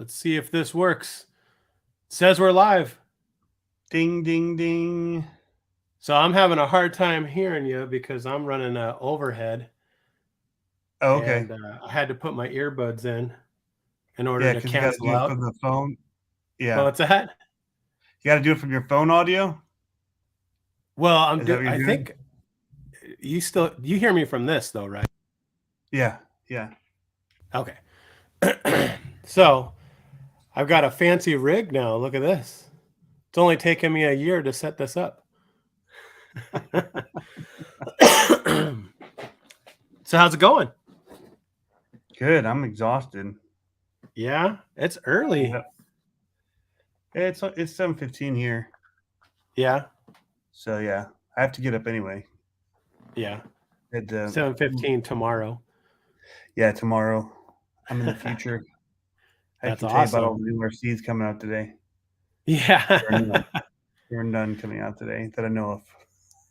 Let's see if this works. It says we're live. Ding, ding, ding. So I'm having a hard time hearing you because I'm running overhead, Oh, okay. and I had to put my earbuds in order Yeah, to because you got to cancel do it out. from the phone. Yeah. What's that? You got to do it from your phone audio. Well, Is that what I you're doing? think you hear me from this though, right? Yeah. Yeah. Okay. So I've got a fancy rig now. Look at this. It's only taken me a year to set this up. So how's it going? Good. I'm exhausted. Yeah, it's early. Yep. It's 7:15 here. Yeah, So yeah, I have to get up anyway. yeah. At 7:15 tomorrow. yeah, tomorrow. I'm in the future. I That's can tell you about all awesome. the new RCs coming out today. Yeah. There are none. There are none coming out today that I know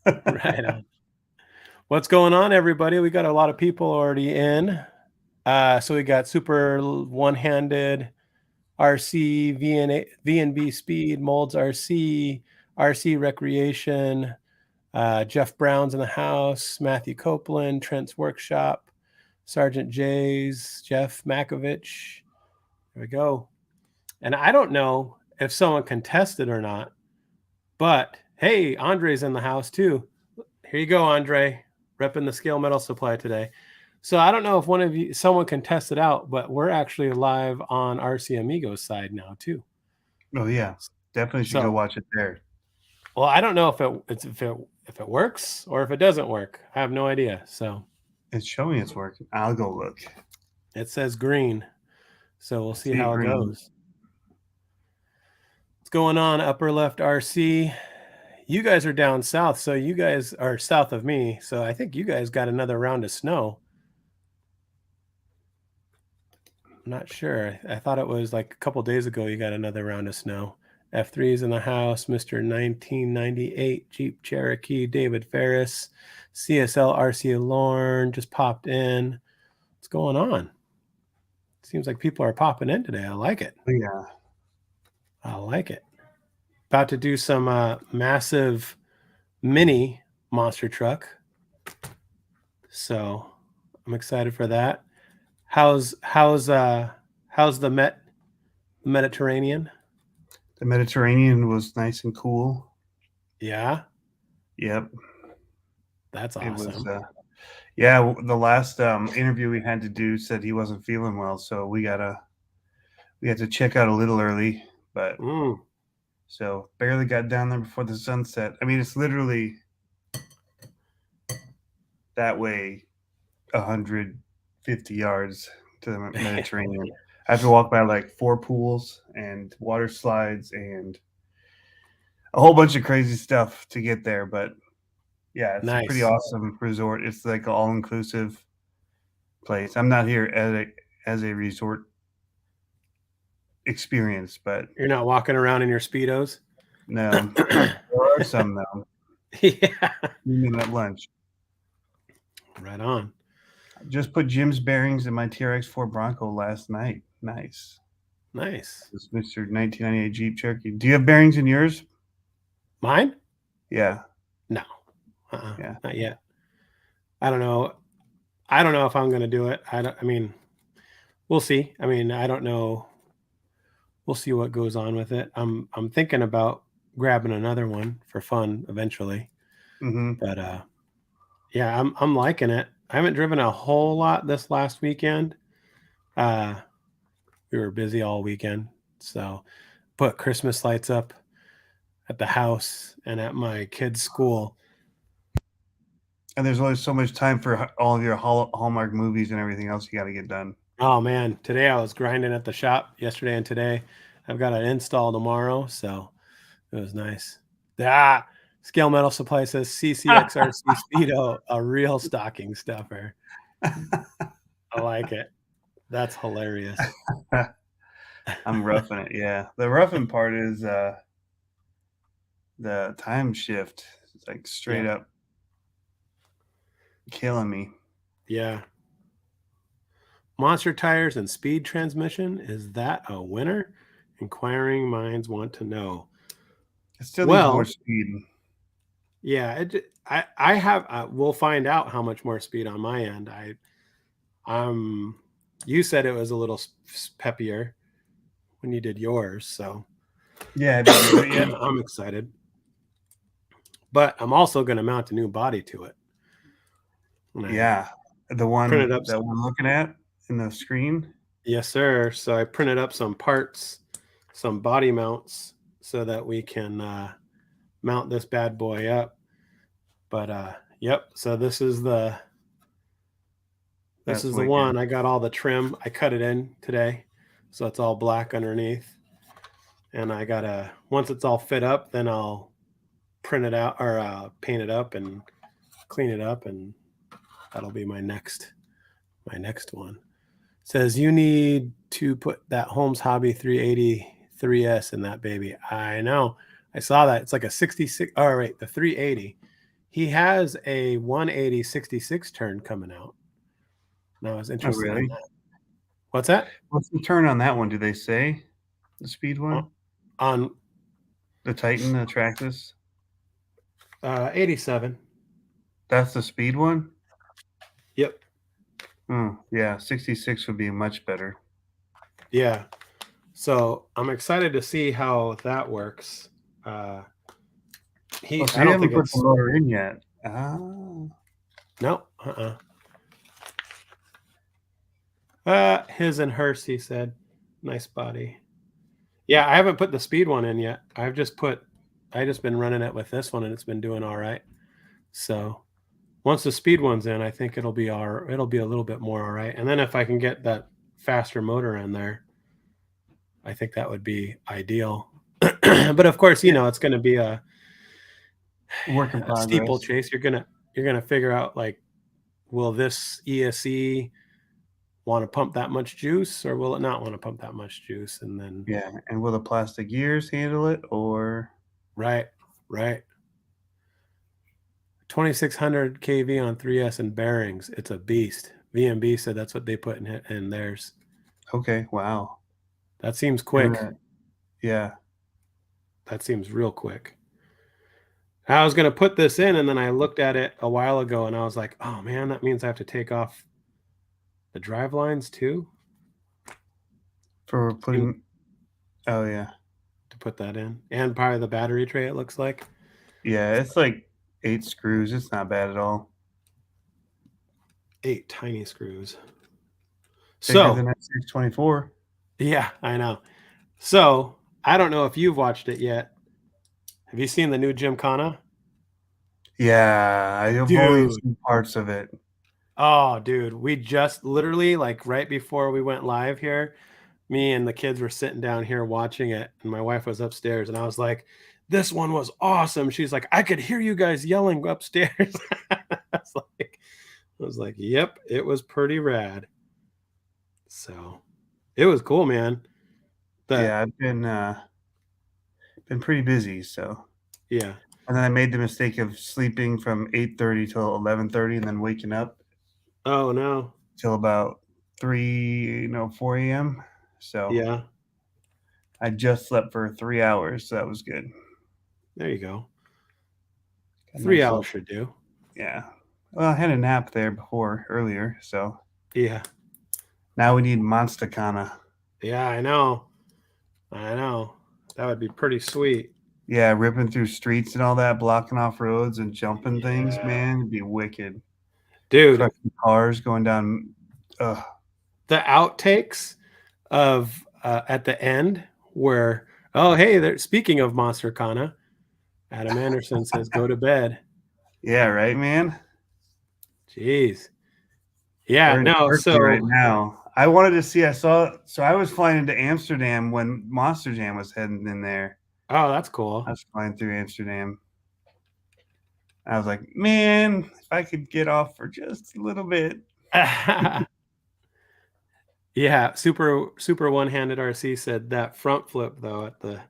of. Right on. What's going on, everybody? We got a lot of people already in. So we got super one-handed RC, VNB Speed, Molds RC, RC Recreation, Jeff Brown's in the house, Matthew Copeland, Trent's Workshop, Sergeant Jay's, Jeff Makovich. There we go. And I don't know if someone can test it or not, but hey, Andre's in the house too. Here you go, Andre, repping the Scale Metal Supply today. So I don't know if someone can test it out, but we're actually live on RC Amigos side now too. Oh yeah, definitely should go So, watch it there. well, I don't know if it works or if it doesn't work. I have no idea. So It's showing it's working. I'll go look. it says green. So we'll see See it how it green. goes. What's going on, upper left RC? You guys are down south, so you guys are south of me. So I think you guys got another round of snow. I'm not sure. I thought it was like a couple days ago you got another round of snow. F3's in the house, Mr. 1998 Jeep Cherokee, David Ferris, CSL RC Lorne just popped in. What's going on? Seems like people are popping in today. I like it. Yeah. I like it. About to do some massive mini monster truck. So I'm excited for that. How's the Mediterranean? The Mediterranean was nice and cool. Yeah, Yep. that's It was awesome. yeah, the last interview we had to do said he wasn't feeling well, so we had to check out a little early, but Mm. so barely got down there before the sunset. I mean, it's literally that way 150 yards to the Mediterranean. I have to walk by like 4 pools and water slides and a whole bunch of crazy stuff to get there, but yeah, it's a pretty Nice. awesome resort. It's like an all inclusive place. I'm not here as a resort experience, but You're not walking around in your speedos. no, there are some though. Yeah. Even at lunch, Right on. just put Jim's bearings in my TRX4 Bronco last night. Nice. Nice. This Mr. 1998 Jeep Cherokee. Do you have bearings in yours? Mine? Yeah, No. yeah. Not yet. I don't know. I don't know if I'm going to do it. I mean, we'll see. I mean, I don't know. We'll see what goes on with it. I'm thinking about grabbing another one for fun eventually. Mm-hmm. But yeah, I'm liking it. I haven't driven a whole lot this last weekend. Uh we were busy all weekend. So put Christmas lights up at the house and at my kids' school. And there's only so much time for all of your Hallmark movies and everything else you got to get done. Oh man, today I was grinding at the shop yesterday and today. I've got an install tomorrow, so it was nice. Ah, Scale Metal Supply says CCXRC Speedo, a real stocking stuffer. I like it. That's hilarious. I'm roughing it. Yeah, the roughing part is the time shift. It's like straight Yep. up killing me. Yeah. Monster tires and speed transmission. Is that a winner? Inquiring minds want to know. It still needs more Well, speed. yeah, I have. We'll find out how much more speed on my end. You said it was a little peppier when you did yours, so Yeah, have you driven it yet? I'm excited. But I'm also going to mount a new body to it. Yeah, the Printed one up. that we're looking at in the screen. Yes, sir. So I printed up some parts, some body mounts, so that we can mount this bad boy up. But yep. So this is the one. I got all the trim. I cut it in today, so it's all black underneath. And I gotta, once it's all fit up, then I'll print it out or paint it up and clean it up, and that'll be my next one. Says you need to put that Holmes Hobby 380 3S in that baby. I know. I saw that. It's like a 66. Oh, right. The 380. He has a 180 66 turn coming out. And I was interested in that. What's that? What's the turn on that one? Do they say the speed one? On the Titan, the Traxxas? 87. That's the speed one? Yep. Yeah, 66 would be much better. Yeah. So I'm excited to see how that works. I don't think put the motor in yet. No. His and hers, he said. Nice body. Yeah, I haven't put the speed one in yet. I just been running it with this one, and it's been doing all right. So once the speed one's in, I think it'll be a little bit more all right. And then if I can get that faster motor in there, I think that would be ideal. But of course, you know, it's going to be a work in progress. Steeplechase. You're gonna figure out, like, will this ESC want to pump that much juice, or will it not want to pump that much juice? And then and will the plastic gears handle it, or right 2600 kV on 3S and bearings. It's a beast. VMB said that's what they put in theirs. Okay, wow, that seems quick. Yeah, that seems real quick. I was going to put this in, and then I looked at it a while ago, and I was like, oh man, that means I have to take off the drive lines too for putting to put that in, and probably the battery tray, it looks like. Yeah, it's like 8 screws. It's not bad at all. 8 tiny screws. Bigger than that 624. Yeah, I know. So I don't know if you've watched it yet. Have you seen the new Gymkhana? Yeah, I've only seen parts of it. Oh, dude, we just literally, like, right before we went live here, me and the kids were sitting down here watching it, and my wife was upstairs, and I was like, this one was awesome. She's like, I could hear you guys yelling upstairs. I was like, yep, it was pretty rad. So it was cool, man. Yeah, I've been pretty busy, so yeah. And then I made the mistake of sleeping from 8:30 till 11:30, and then waking up. Oh no! Till about 4 a.m. So yeah, I just slept for 3 hours, so that was good. There you go. 3 hours should do. Yeah. Well, I had a nap there earlier, so yeah. Now we need Monster-Kana. Yeah, I know. That would be pretty sweet. Yeah, ripping through streets and all that, blocking off roads and jumping things, man, it'd be wicked. Dude. Trucking cars going down. The outtakes of at the end where, oh, hey, speaking of Monster-Kana, Adam Anderson says, go to bed. Yeah, right, man? Jeez. Yeah, no, so right now. I wanted to see, so I was flying into Amsterdam when Monster Jam was heading in there. Oh, that's cool. I was flying through Amsterdam. I was like, man, if I could get off for just a little bit. Yeah, super one-handed RC said that front flip though at the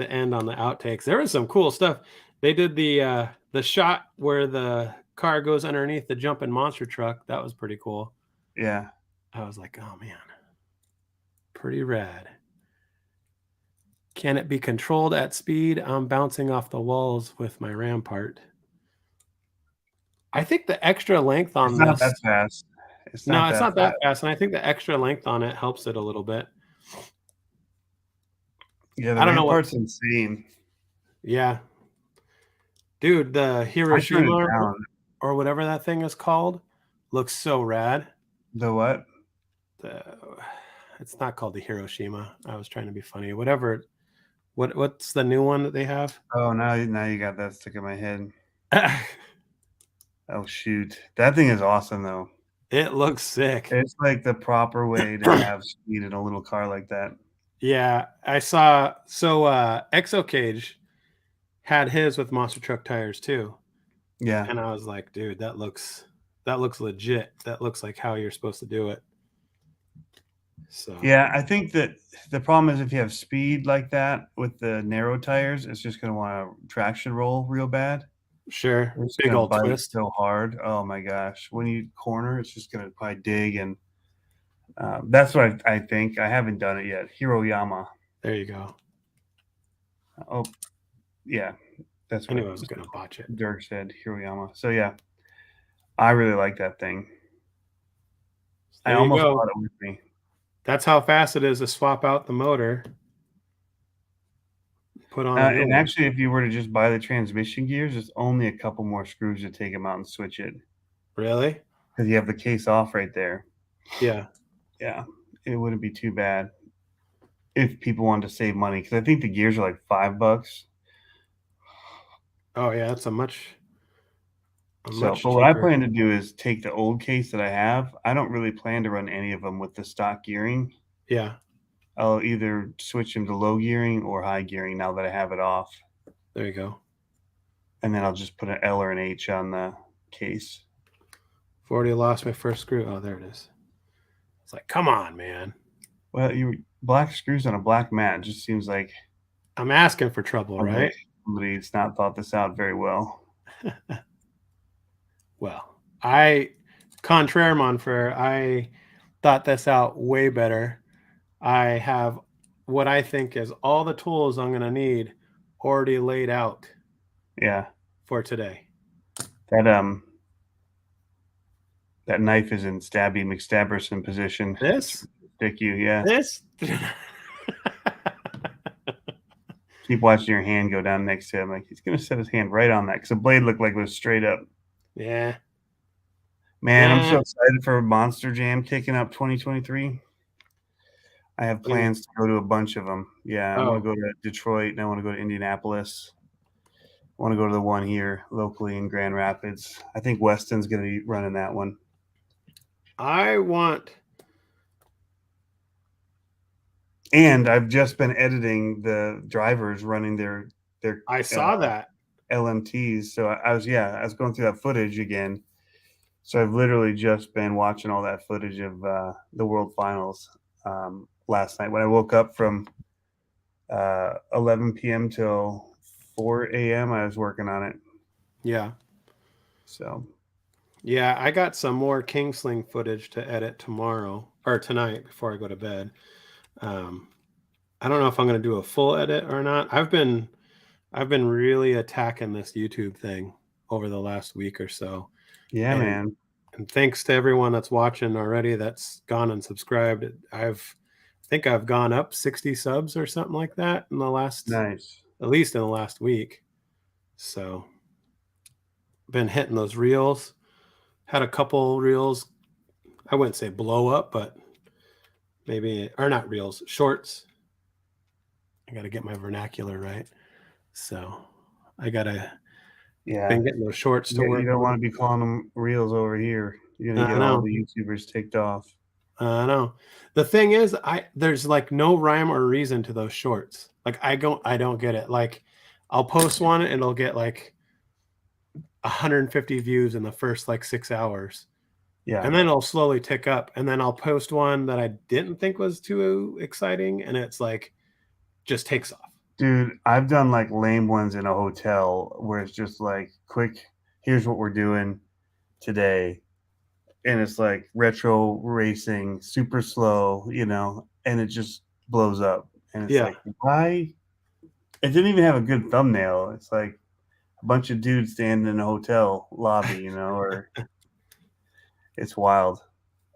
end on the outtakes. There was some cool stuff. They did the shot where the car goes underneath the jumping monster truck. That was pretty cool. Yeah. I was like, oh man, pretty rad. Can it be controlled at speed? I'm bouncing off the walls with my Rampart. I think the extra length It's on not this. that fast. It's No, not it's that not that fast. fast, and I think the extra length on it helps it a little bit. Yeah, the I don't know what. Rampart's insane. Yeah, dude, the I turn it Hiroshima down. or whatever that thing is called looks so rad. The what? The, it's not called the Hiroshima. I was trying to be funny. Whatever. What's the new one that they have? Oh, now you got that stuck in my head. Oh shoot, that thing is awesome though. It looks sick. It's like the proper way to have speed in a little car like that. Yeah, I saw. So Exo Cage had his with monster truck tires too, Yeah. and I was like, dude, that looks legit. That looks like how you're supposed to do it. So Yeah, I think that the problem is if you have speed like that with the narrow tires, it's just going to want to traction roll real bad. sure, It's big going to old bite twist. so hard. Oh my gosh. When you corner, it's just going to probably dig. And that's what I think. I haven't done it yet. Hiroyama. There you go. Oh, yeah. That's I what knew I was gonna botch it. Dirk said. Hiroyama. So, yeah, I really like that thing. I There you almost go. bought it with me. That's how fast it is to swap out the motor. Put on a new And one. actually, if you were to just buy the transmission gears, there's only a couple more screws to take them out and switch it Really? because you have the case off right there. Yeah. Yeah, it wouldn't be too bad if people wanted to save money because I think the gears are like $5. Oh yeah, that's a much So, but what I cheaper. plan to do is take the old case that I have. I don't really plan to run any of them with the stock gearing. Yeah. I'll either switch them to low gearing or high gearing now that I have it off. There you go. And then I'll just put an L or an H on the case. 40 lost my first screw. Oh, there it is. It's like, come on, man. Well, you black screws on a black mat just seems like I'm asking for trouble, right? somebody's not thought this out very well. Well, contraire Monfer, I thought this out way better. I have what I think is all the tools I'm going to need already laid out Yeah, for today. that knife is in Stabby McStabberson position. This? Stick you, yeah. This? Keep watching your hand go down next to him. Like he's gonna set his hand right on that because the blade looked like it was straight up. Yeah. Man, I'm so excited for Monster Jam kicking up 2023. I have plans to go to a bunch of them. Yeah, I want to go to Detroit and I want to go to Indianapolis. I want to go to the one here locally in Grand Rapids. I think Weston's going to be running that one. And I've just been editing the drivers running their I saw that LMTs. So I was going through that footage again. So I've literally just been watching all that footage of the World Finals last night when I woke up from 11 p.m. till 4 a.m. I was working on it. Yeah. So. Yeah, I got some more Kingsling footage to edit tomorrow or tonight before I go to bed. I don't know if I'm going to do a full edit or not. I've been really attacking this YouTube thing over the last week or so. Yeah, man. And thanks to everyone that's watching already that's gone and subscribed. I think I've gone up 60 subs or something like that in the last, at least in the last week. So been hitting those reels. Had a couple reels, I wouldn't say blow up, but maybe, or not reels, shorts. I got to get my vernacular right. So I got to, been getting those shorts to work. You don't want to be calling them reels over here. You're going to get all the YouTubers ticked off. I know. The thing is, there's like no rhyme or reason to those shorts. Like I don't get it. Like I'll post one and it'll get like 150 views in the first like 6 hours. Yeah. And then it'll slowly tick up. And then I'll post one that I didn't think was too exciting. And it's like, just takes off. Dude, I've done like lame ones in a hotel where it's just like quick, here's what we're doing today. and it's like retro racing, super slow, and it just blows up. And it's like, why? It didn't even have a good thumbnail. It's like a bunch of dudes standing in a hotel lobby, or it's wild.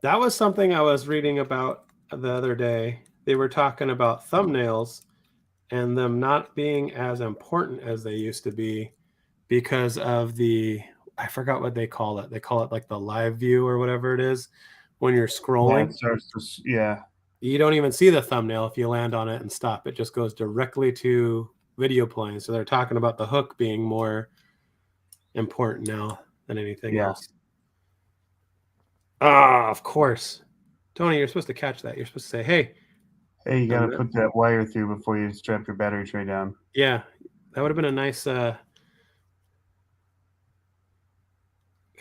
That was something I was reading about the other day. They were talking about thumbnails and them not being as important as they used to be because of I forgot what they call it. They call it like the live view or whatever it is when you're scrolling. Yeah, it starts to, yeah. You don't even see the thumbnail if you land on it and stop. It just goes directly to video playing. So they're talking about the hook being more important now than anything else. Ah, of course. Tony, you're supposed to catch that. You're supposed to say, hey, you got to put that wire through before you strap your battery tray down. Yeah, that would have been a nice, can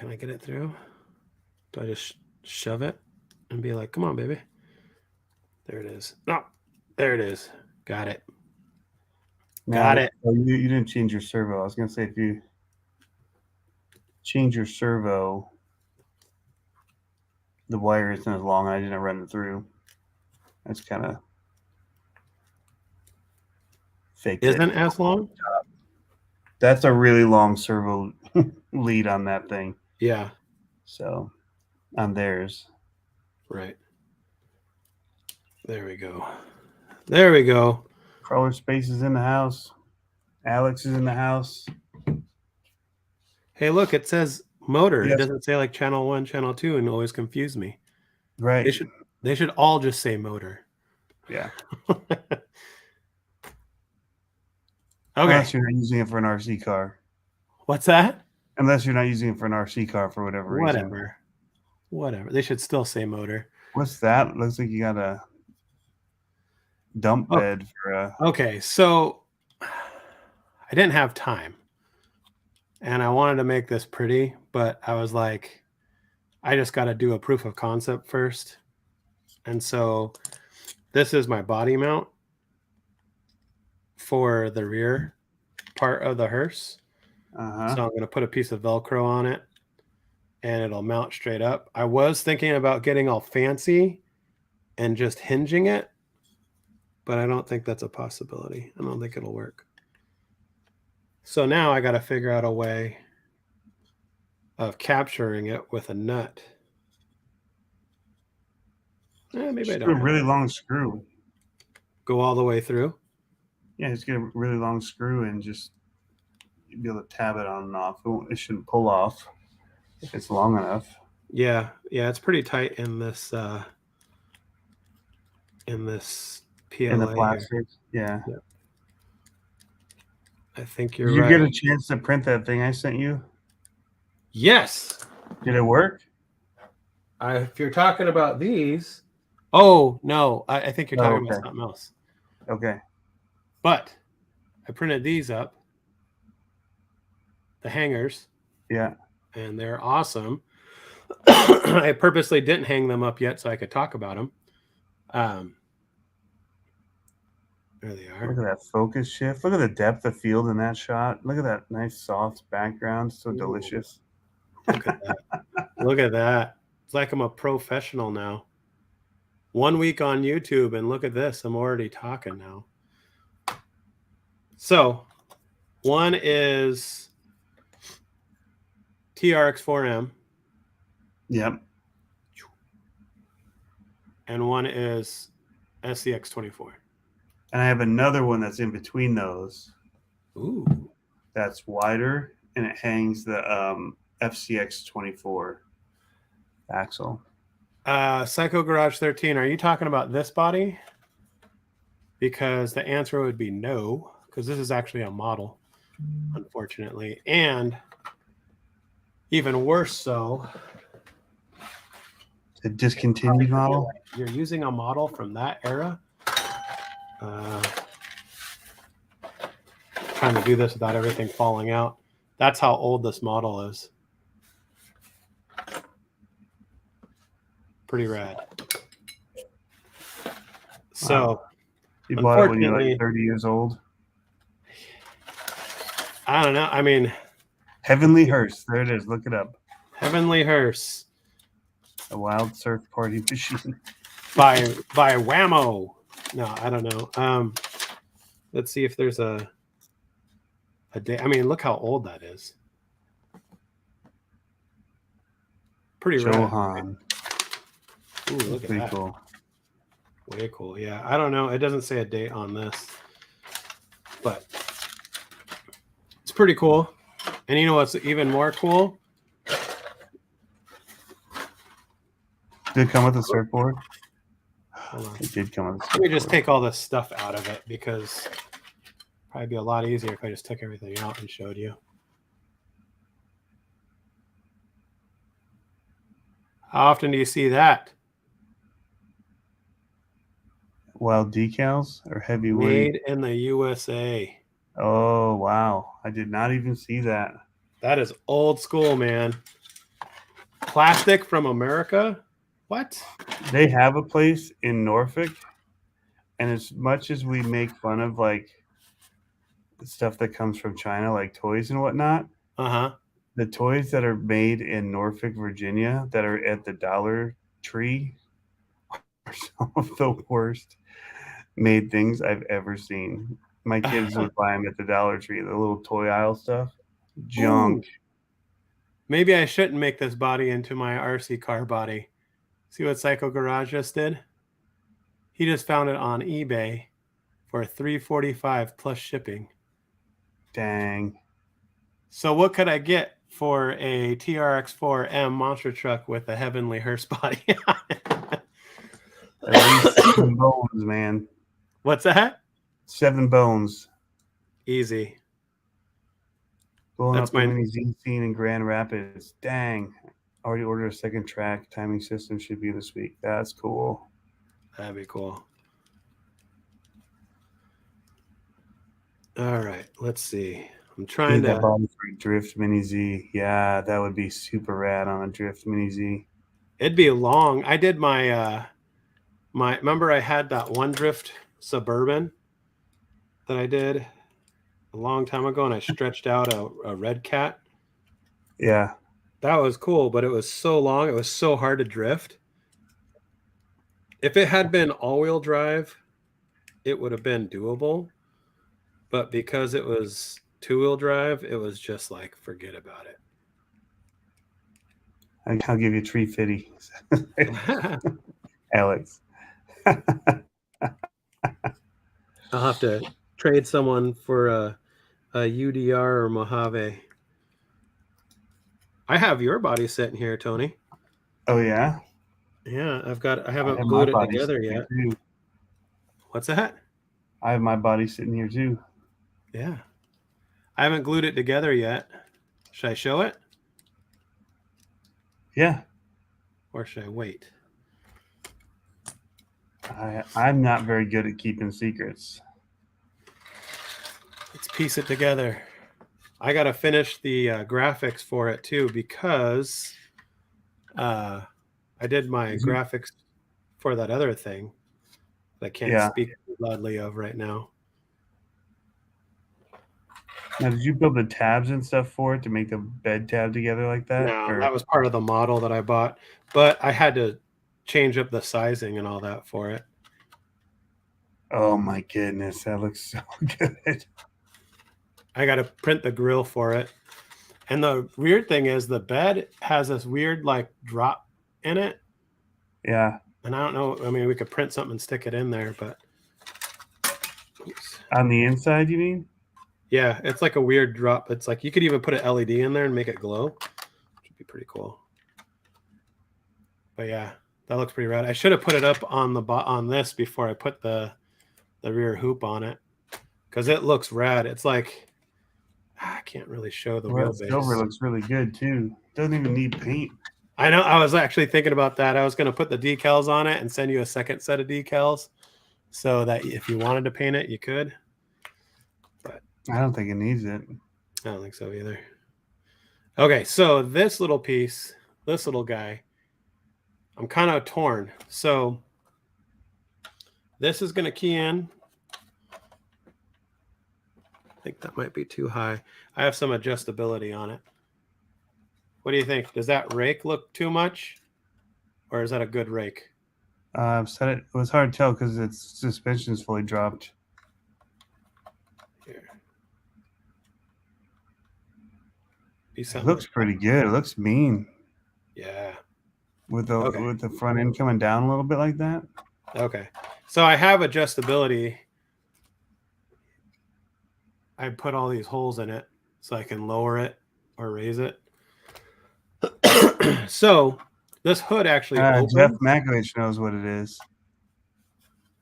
I get it through? Do I just shove it and be like, come on, baby? There it is. Oh, there it is. Got it. Got it. Oh, you didn't change your servo. I was going to say, if you change your servo, the wire isn't as long. I didn't run it through. That's kind of fake. Isn't as long? That's a really long servo lead on that thing. Yeah. So, on theirs. Right. There we go. There we go. Crawler Space is in the house. Alex is in the house. Hey, look, it says motor. Yes. It doesn't say like channel 1, channel 2, and always confuse me. Right. They should all just say motor. Yeah. Okay. Unless you're not using it for an RC car. What's that? Unless you're not using it for an RC car for whatever reason. Whatever. They should still say motor. What's that? Looks like you got a dump bed for a... Okay, so I didn't have time. And I wanted to make this pretty, but I was like, I just got to do a proof of concept first. And so this is my body mount for the rear part of the hearse. So I'm going to put a piece of Velcro on it and it'll mount straight up. I was thinking about getting all fancy and just hinging it, but I don't think that's a possibility. I don't think it'll work. So now I got to figure out a way of capturing it with a nut. Maybe just I don't. A really long screw. Go all the way through? Yeah, just get a really long screw and just be able to tab it on and off. It shouldn't pull off if it's long enough. Yeah, it's pretty tight in this PLA. In the plastic, yeah. I think you're right. Did you get a chance to print that thing I sent you? Yes. Did it work? If you're talking about these, no, I think you're talking about something else. Okay. But I printed these up, the hangers. Yeah. And they're awesome. I purposely didn't hang them up yet so I could talk about them. There they are. Look at that focus shift. Look at the depth of field in that shot. Look at that nice soft background. So delicious. Look at that. Look at that. It's like I'm a professional now. 1 week on YouTube and look at this. I'm already talking now. So one is Trx4M. Yep. And one is SCX24. And I have another one that's in between those. Ooh. That's wider, and it hangs the FCX24 axle. Psycho Garage 13, are you talking about this body? Because the answer would be no, because this is actually a model, unfortunately. And even worse so, a discontinued model? Like you're using a model from that era. Trying to do this without everything falling out. That's how old this model is. Pretty rad. So, you bought it when you're like 30 years old? I don't know. I mean, Heavenly Hearse. There it is. Look it up. Heavenly Hearse. A wild surf party machine. by Whammo. No, I don't know. Let's see if there's a day. I mean, look how old that is. Pretty rad. Johan. Ooh, look at Pretty that. cool. Way cool. Yeah, I don't know. It doesn't say a date on this, but it's pretty cool. And you know what's even more cool? Did it come with a surfboard? Hold on. It did come with a surfboard. Let me just take all this stuff out of it because it'd probably be a lot easier if I just took everything out and showed you. How often do you see that? Wild decals or heavyweight? Made in the USA. Oh, wow. I did not even see that. That is old school, man. Plastic from America? What? They have a place in Norfolk, and as much as we make fun of like stuff that comes from China, like toys and whatnot, the toys that are made in Norfolk, Virginia, that are at the Dollar Tree, are some of the worst made things I've ever seen. My kids would buy them at the Dollar Tree, the little toy aisle stuff. Junk. Ooh. Maybe I shouldn't make this body into my RC car body. See what Psycho Garage just did? He just found it on eBay for $345 plus shipping. Dang. So what could I get for a Trx4M monster truck with a heavenly hearse body? At least 7 bones, man. What's that? 7 bones. Easy. Blowing up the mini Z scene in Grand Rapids. Dang. Already ordered a second track. Timing system should be this week. That's cool. That'd be cool. All right, let's see. I'm trying to body for a Drift Mini Z. Yeah, that would be super rad on a Drift Mini Z. It'd be long. I did my remember I had that one Drift Suburban that I did a long time ago, and I stretched out a Red Cat. Yeah. That was cool, but it was so long. It was so hard to drift. If it had been all-wheel drive, it would have been doable. But because it was two-wheel drive, it was just like, forget about it. I'll give you 350, Alex. I'll have to trade someone for a UDR or Mojave. I have your body sitting here, Tony. Oh yeah? Yeah, I haven't glued it together yet. What's that? I have my body sitting here too. Yeah. I haven't glued it together yet. Should I show it? Yeah. Or should I wait? I'm not very good at keeping secrets. Let's piece it together. I got to finish the graphics for it too, because I did my graphics for that other thing that I can't speak loudly of right now. Now, did you build the tabs and stuff for it to make the bed tab together like that? No, that was part of the model that I bought, but I had to change up the sizing and all that for it. Oh my goodness, that looks so good. I got to print the grill for it. And the weird thing is the bed has this weird like drop in it. Yeah. And I don't know. I mean, we could print something and stick it in there, but. Oops. On the inside, you mean? Yeah, it's like a weird drop. It's like you could even put an LED in there and make it glow, which would be pretty cool. But yeah, that looks pretty rad. I should have put it up on this before I put the rear hoop on it, because it looks rad. It's like I can't really show the wheelbase. Silver looks really good too. Doesn't even need paint. I know. I was actually thinking about that. I was going to put the decals on it and send you a second set of decals, so that if you wanted to paint it, you could. But I don't think it needs it. I don't think so either. Okay, so this little piece, this little guy, I'm kind of torn. So this is going to key in. I think that might be too high. I have some adjustability on it. What do you think? Does that rake look too much? or is that a good rake? I've said it was hard to tell because its suspension's fully dropped. Here. It looks pretty good. It looks mean. Yeah. With the front end coming down a little bit like that. Okay. So I have adjustability. I put all these holes in it so I can lower it or raise it. So this hood actually opens. Jeff Makovich knows what it is.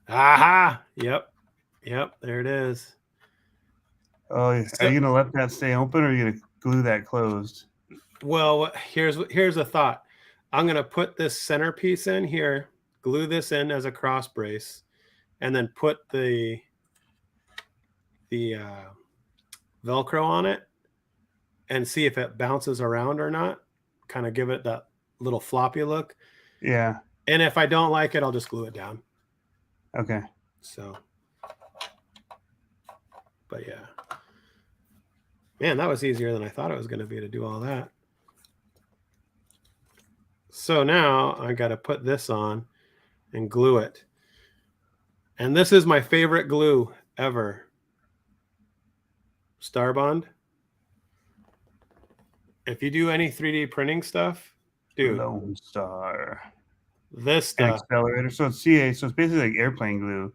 Aha! Yep. There it is. Oh, are you gonna let that stay open, or are you gonna glue that closed? Well, here's a thought. I'm gonna put this centerpiece in here, glue this in as a cross brace, and then put the Velcro on it and see if it bounces around or not. Kind of give it that little floppy look. Yeah. And if I don't like it, I'll just glue it down. Okay. So, but yeah. Man, that was easier than I thought it was going to be to do all that. So now I got to put this on and glue it. And this is my favorite glue ever. Starbond. If you do any 3D printing stuff, dude. Lone Star. This stuff. Accelerator. So it's CA. So it's basically like airplane glue.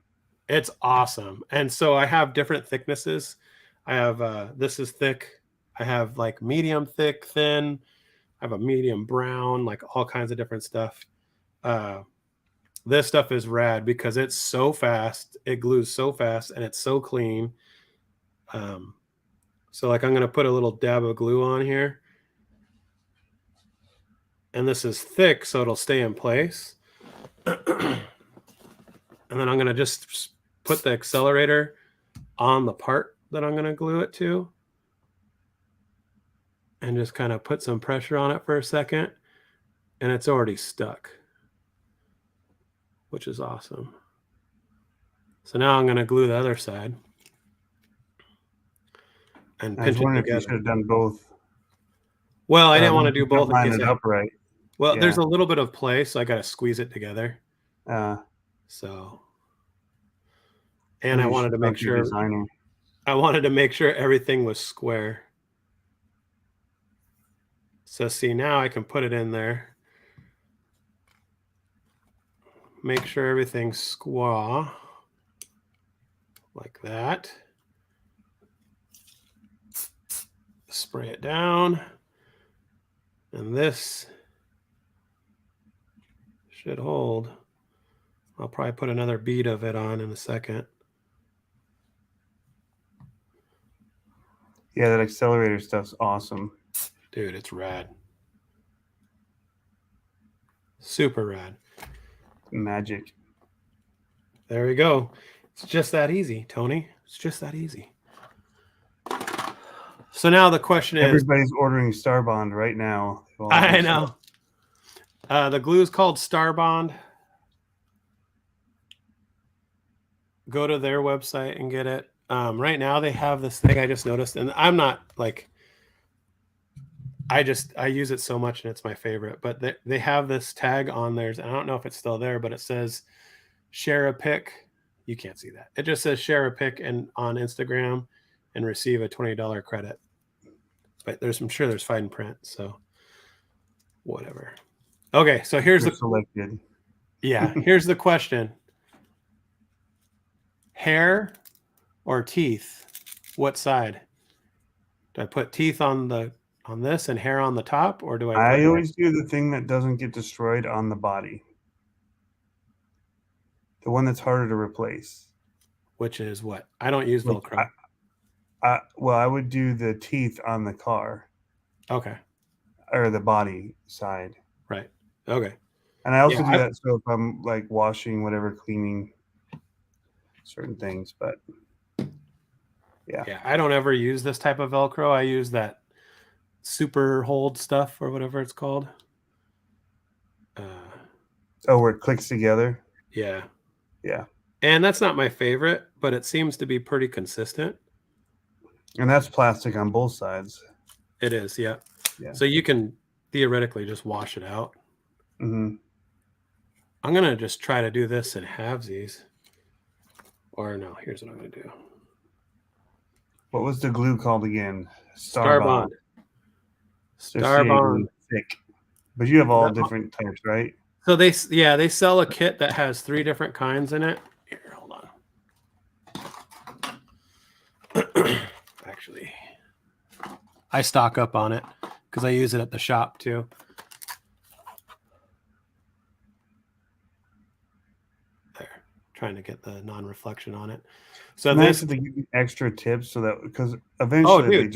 It's awesome. And so I have different thicknesses. I have, this is thick. I have like medium thick, thin. I have a medium brown, like all kinds of different stuff. This stuff is rad because it's so fast. It glues so fast and it's so clean. So like I'm going to put a little dab of glue on here. And this is thick, so it'll stay in place. And then I'm going to just put the accelerator on the part that I'm going to glue it to. And just kind of put some pressure on it for a second. And it's already stuck, which is awesome. So now I'm going to glue the other side. And pinch it together. If you should have done both. Well, I didn't want to do both. Line it up right. Well, there's a little bit of play, so I got to squeeze it together. So, and I wanted to make sure. I wanted to make sure everything was square. So see, now I can put it in there. Make sure everything's square like that. Spray it down. And this should hold. I'll probably put another bead of it on in a second. Yeah, that accelerator stuff's awesome. Dude, it's rad. Super rad. Magic. There we go. It's just that easy, Tony. It's just that easy. So now the question is... Everybody's ordering Starbond right now. I know. The glue is called Starbond. Go to their website and get it. Right now they have this thing I just noticed, and I'm not like... I use it so much and it's my favorite, but they have this tag on theirs. I don't know if it's still there, but it says share a pic. You can't see that. It just says share a pic and on Instagram and receive a $20 credit. But I'm sure there's fine print, so whatever. Okay, so here's selected. Yeah, here's the question. Hair or teeth? What side? Do I put teeth on this and hair on the top, or do I always do the thing that doesn't get destroyed on the body. The one that's harder to replace. Which is what? I don't use Velcro. Well, I would do the teeth on the car. Okay. Or the body side. Right. Okay. And I also do that so if I'm like washing, whatever, cleaning certain things, but yeah. Yeah, I don't ever use this type of Velcro. I use that super hold stuff or whatever it's called. Where it clicks together? Yeah. Yeah. And that's not my favorite, but it seems to be pretty consistent. And that's plastic on both sides. It is, yeah. So you can theoretically just wash it out. Mm-hmm. I'm going to just try to do this in halvesies. Or no, here's what I'm going to do. What was the glue called again? Starbond. Starbond. Thick. But you have all different types, right? So they sell a kit that has 3 different kinds in it. Here, hold on. Actually, I stock up on it because I use it at the shop too. There, trying to get the non-reflection on it. So nice that they give you extra tips so that because eventually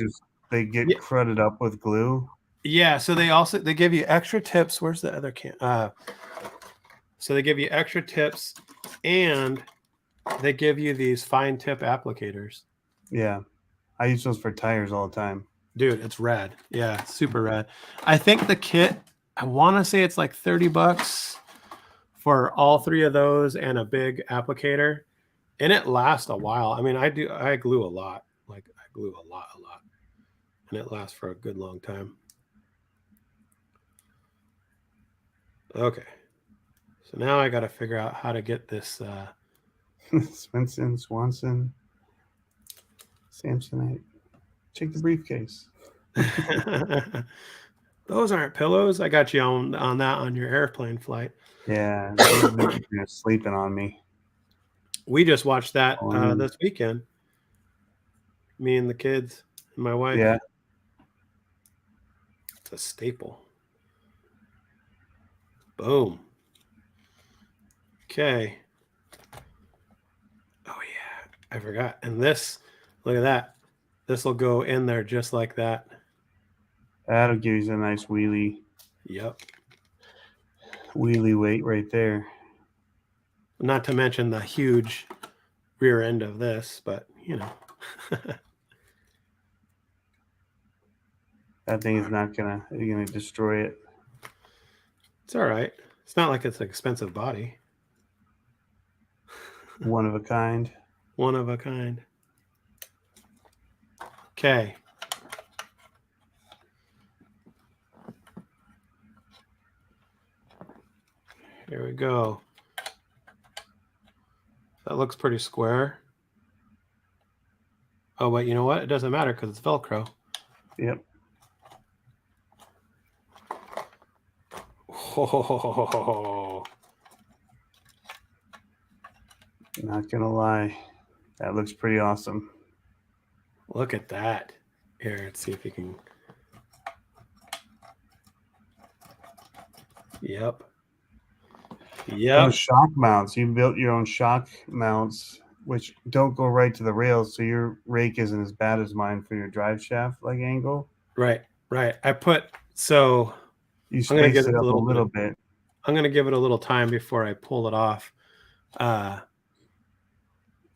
they get crudded up with glue. Yeah, so they give you extra tips. Where's the other can? So they give you extra tips, and they give you these fine tip applicators. Yeah, I use those for tires all the time. Dude, it's rad. Yeah, super rad. I think the kit, I want to say it's like $30 for all 3 of those and a big applicator, and it lasts a while. I mean, I glue a lot. Like I glue a lot, and it lasts for a good long time. Okay, so now I got to figure out how to get this. Swanson, Samsonite. Check the briefcase. Those aren't pillows. I got you on that on your airplane flight. Yeah, you're sleeping on me. We just watched that this weekend. Me and the kids and my wife. Yeah. It's a staple. Boom. Okay. Oh yeah, I forgot. And this, look at that. This will go in there just like that. That'll give you a nice wheelie. Yep. Wheelie weight right there. Not to mention the huge rear end of this, but you know. That thing is not gonna destroy it. It's all right. It's not like it's an expensive body. One of a kind. One of a kind. Okay. Here we go. That looks pretty square. Oh, but you know what? It doesn't matter because it's Velcro. Yep. Oh. Not gonna lie, that looks pretty awesome. Look at that. Here, let's see if you can. Yep. Those shock mounts, you built your own shock mounts, which don't go right to the rails, so your rake isn't as bad as mine for your drive shaft like angle. Right. You space it up a little bit. I'm gonna give it a little time before I pull it off.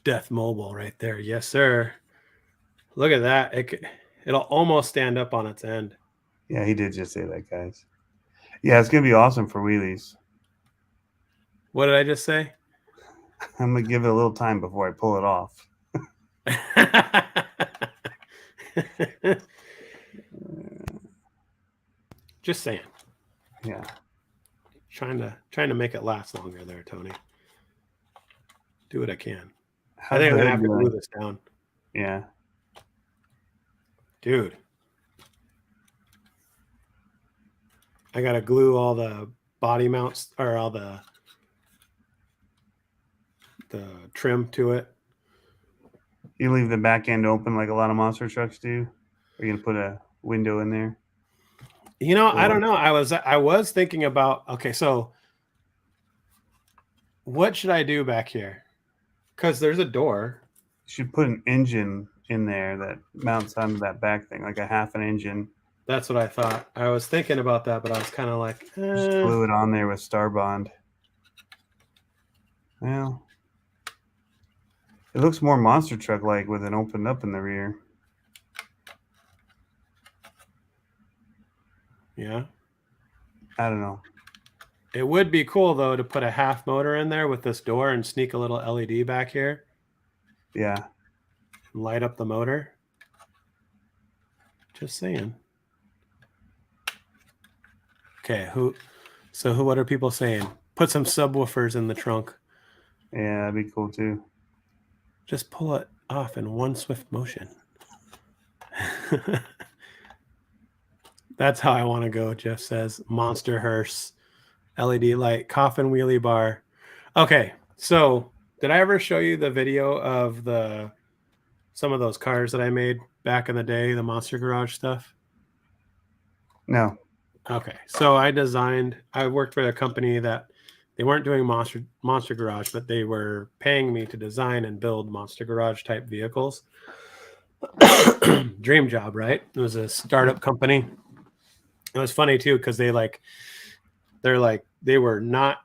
Death Mobile right there. Yes, sir. Look at that. It'll almost stand up on its end. Yeah, he did just say that, guys. Yeah, it's gonna be awesome for wheelies. What did I just say? I'm gonna give it a little time before I pull it off. Just saying. Yeah. Trying to make it last longer there, Tony. Do what I can. I think I'm gonna have to glue this down. Yeah. Dude. I gotta glue all the body mounts or all the trim to it. You leave the back end open like a lot of monster trucks do? Or you gonna put a window in there? You know, I don't know. I was thinking about, okay, so what should I do back here? Because there's a door. You should put an engine in there that mounts onto that back thing, like a half an engine. That's what I thought. I was thinking about that, but I was kind of like, Just glue it on there with Starbond. Well, it looks more monster truck like with it opened up in the rear. Yeah. I don't know. It would be cool though to put a half motor in there with this door and sneak a little LED back here. Yeah. Light up the motor. Just saying. Okay, what are people saying? put some subwoofers in the trunk. Yeah, that'd be cool too. Just pull it off in one swift motion. That's how I want to go, Jeff says. Monster hearse, LED light, coffin wheelie bar. Okay, so did I ever show you the video of some of those cars that I made back in the day, the Monster Garage stuff? No. Okay, so I worked for a company that they weren't doing Monster Garage, but they were paying me to design and build Monster Garage type vehicles. Dream job, right? It was a startup company. It was funny too because they were not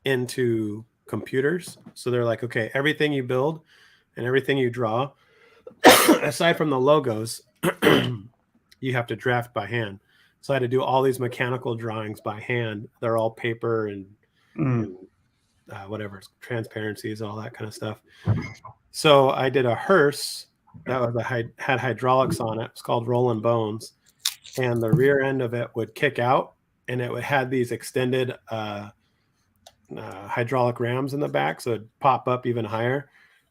into computers, so they're like, okay, everything you build and everything you draw, aside from the logos, you have to draft by hand. So I had to do all these mechanical drawings by hand. They're all paper and whatever, transparencies, all that kind of stuff. So I did a hearse that had hydraulics on it. It's called Rolling Bones, and the rear end of it would kick out, and it had these extended hydraulic rams in the back, so it'd pop up even higher,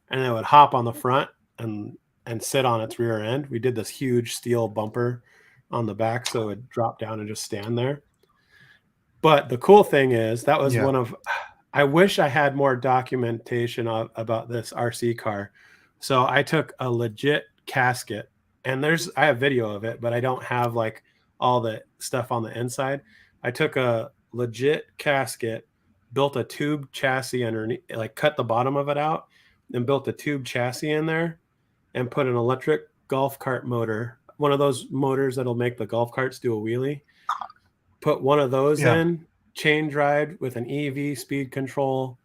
and it would hop on the front and sit on its rear end. We did this huge steel bumper on the back, so it would drop down and just stand there. But the cool thing is that was one of, I wish I had more documentation about this RC car. So I took a legit casket, and I have video of it, but I don't have like all the stuff on the inside. I took a legit casket, built a tube chassis underneath, like cut the bottom of it out and built a tube chassis in there and put an electric golf cart motor, one of those motors that'll make the golf carts do a wheelie. Put one of those in, chain drive with an EV speed control,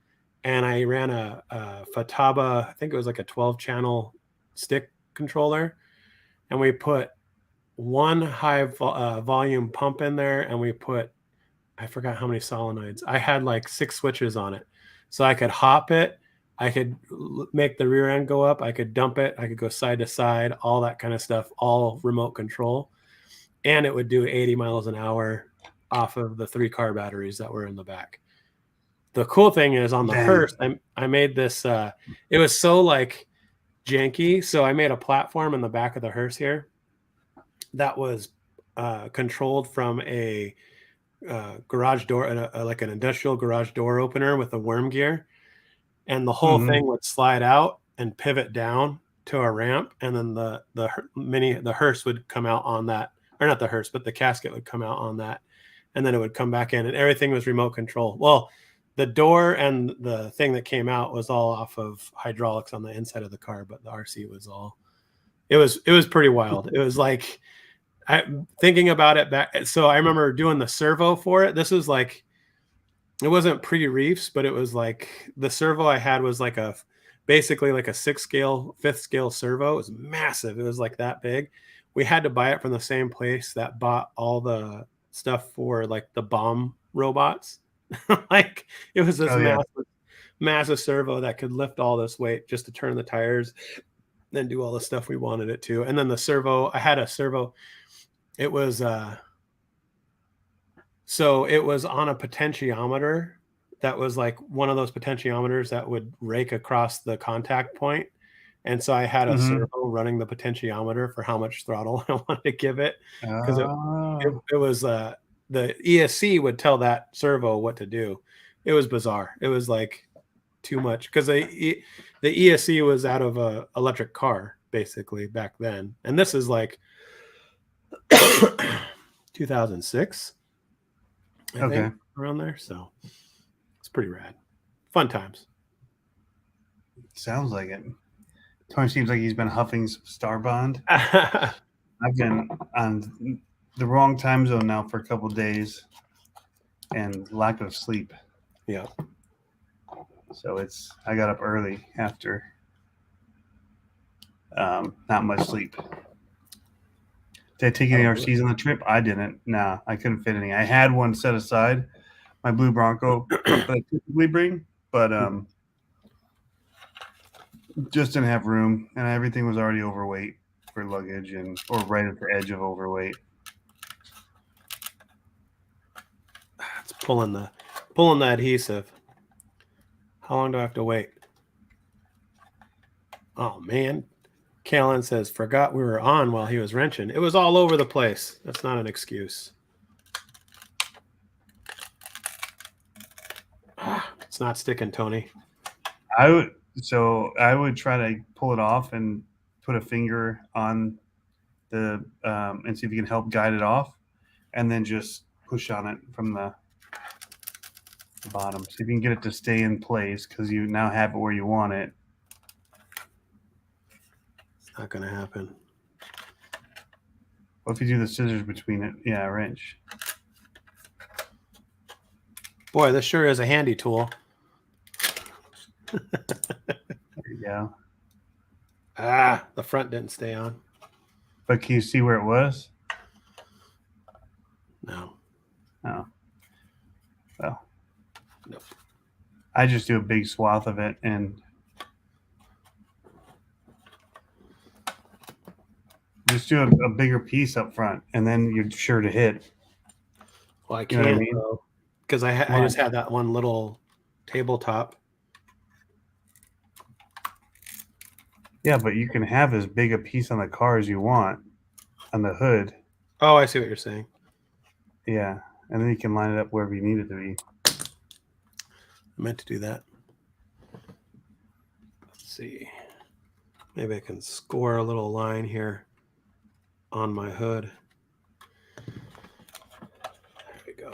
and I ran a Fataba, I think it was like a 12-channel stick controller, and we put one high volume pump in there, and we put, I forgot how many solenoids. I had like 6 switches on it. So I could hop it, I could make the rear end go up, I could dump it, I could go side to side, all that kind of stuff, all remote control. And it would do 80 miles an hour off of the 3 car batteries that were in the back. The cool thing is on the hearse, I made this, it was so like janky. So I made a platform in the back of the hearse here that was controlled from a garage door, like an industrial garage door opener with a worm gear. And the whole thing would slide out and pivot down to a ramp. And then the hearse would come out on that, or not the hearse, but the casket would come out on that. And then it would come back in, and everything was remote control. Well, the door and the thing that came out was all off of hydraulics on the inside of the car, but the RC was all, it was pretty wild. It was like, thinking about it back. So I remember doing the servo for it. This was like, it wasn't pre-reefs, but it was like the servo I had was like basically like a 5th scale servo. It was massive. It was like that big. We had to buy it from the same place that bought all the stuff for like the bomb robots. Like it was this massive servo that could lift all this weight just to turn the tires, then do all the stuff we wanted it to. And then the servo, I had a servo. It was so it was on a potentiometer that was like one of those potentiometers that would rake across the contact point. And so I had a servo running the potentiometer for how much throttle I wanted to give it, because it was the ESC would tell that servo what to do. It was bizarre. It was like too much, because the ESC was out of a electric car basically back then, and this is like 2006, I think, around there. So it's pretty rad. Fun times. Sounds like it. Tony seems like he's been huffing some Star Bond. I've been on the wrong time zone now for a couple of days and lack of sleep. Yeah. So I got up early after not much sleep. Did I take any RCs on the trip? I didn't. Nah, I couldn't fit any. I had one set aside, my blue Bronco that I typically bring, but just didn't have room, and everything was already overweight for luggage or right at the edge of overweight. It's pulling the pulling the adhesive. How long do I have to wait? Oh, man. Kalen says, forgot we were on while he was wrenching. It was all over the place. That's not an excuse. It's not sticking, Tony. I would try to pull it off and put a finger on the and see if you can help guide it off, and then just push on it from the bottom. See if you can get it to stay in place because you now have it where you want it. It's not going to happen. What if you do the scissors between it? Yeah, wrench. Boy, this sure is a handy tool. There you go. Ah, the front didn't stay on. But can you see where it was? No. Oh. Well. Nope. I just do a big swath of it and just do a bigger piece up front, and then you're sure to hit. Well, I can't, though, because I just had that one little tabletop. Yeah, but you can have as big a piece on the car as you want on the hood. Oh, I see what you're saying. Yeah, and then you can line it up wherever you need it to be. I meant to do that. Let's see. Maybe I can score a little line here on my hood. There we go.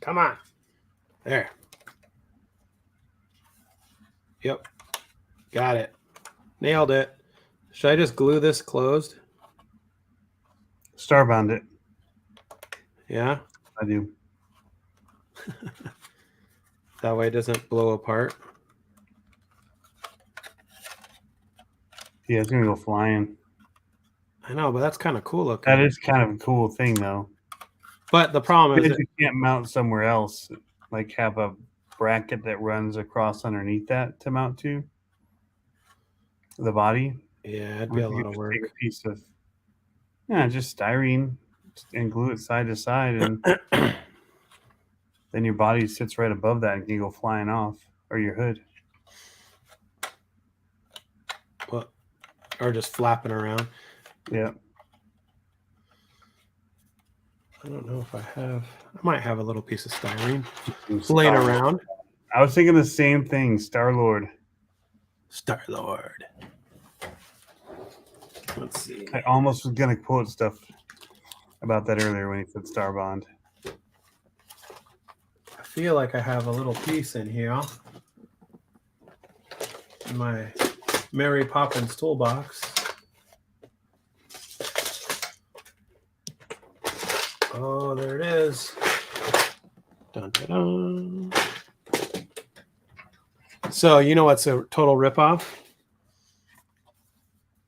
Come on. There. Yep. Got it. Nailed it. Should I just glue this closed? Star bond it. Yeah? I do. That way it doesn't blow apart. Yeah, it's gonna go flying. I know, but that's kind of cool looking. That is kind of a cool thing, though. But the problem is you can't mount somewhere else. Like have a bracket that runs across underneath that to mount to the body. Yeah, it'd be a lot of work. Take a piece of just styrene and glue it side to side, and then your body sits right above that and can go flying off, or your hood. Well, or just flapping around. Yeah. I don't know if I might have a little piece of styrene laying around. I was thinking the same thing, Star-Lord. Star-Lord. Let's see. I almost was going to quote stuff about that earlier when he said Star Bond. I feel like I have a little piece in here in my Mary Poppins toolbox. Oh, there it is. Dun, dun, dun. So, you know what's a total ripoff?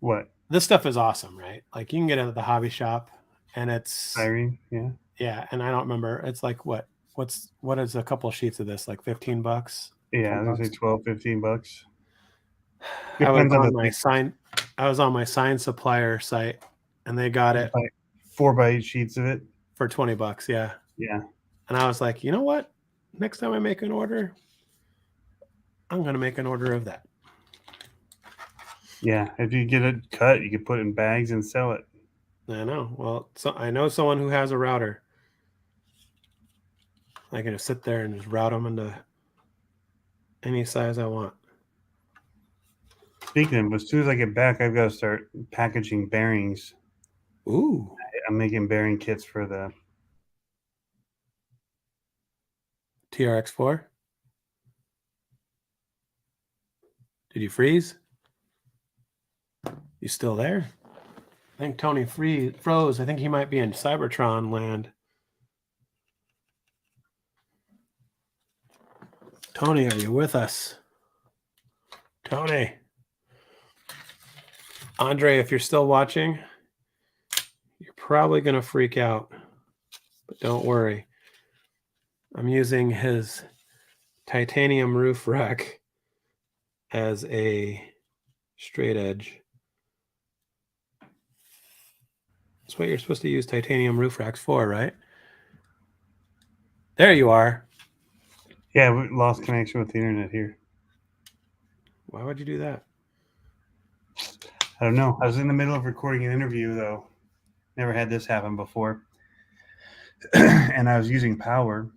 What? This stuff is awesome, right? Like you can get it at the hobby shop and it's styrene, yeah. Yeah, and I don't remember. It's like what is a couple of sheets of this? Like $15? Yeah, I was gonna say 12, $15. I was on my sign supplier site and they got it 4x8 sheets of it for $20. Yeah. Yeah. And I was like, you know what? Next time I make an order, I'm going to make an order of that. Yeah. If you get it cut, you can put it in bags and sell it. I know. Well, so I know someone who has a router. I can just sit there and just route them into any size I want. Speaking of, as soon as I get back, I've got to start packaging bearings. Ooh. I'm making bearing kits for the Trx4. Did you freeze? You still there? I think Tony froze. I think he might be in Cybertron land. Tony, are you with us? Tony. Andre, if you're still watching, you're probably going to freak out. But don't worry. I'm using his titanium roof rack as a straight edge. That's what you're supposed to use titanium roof racks for, right? There you are. Yeah, we lost connection with the internet here. Why would you do that? I don't know. I was in the middle of recording an interview, though. Never had this happen before. And I was using power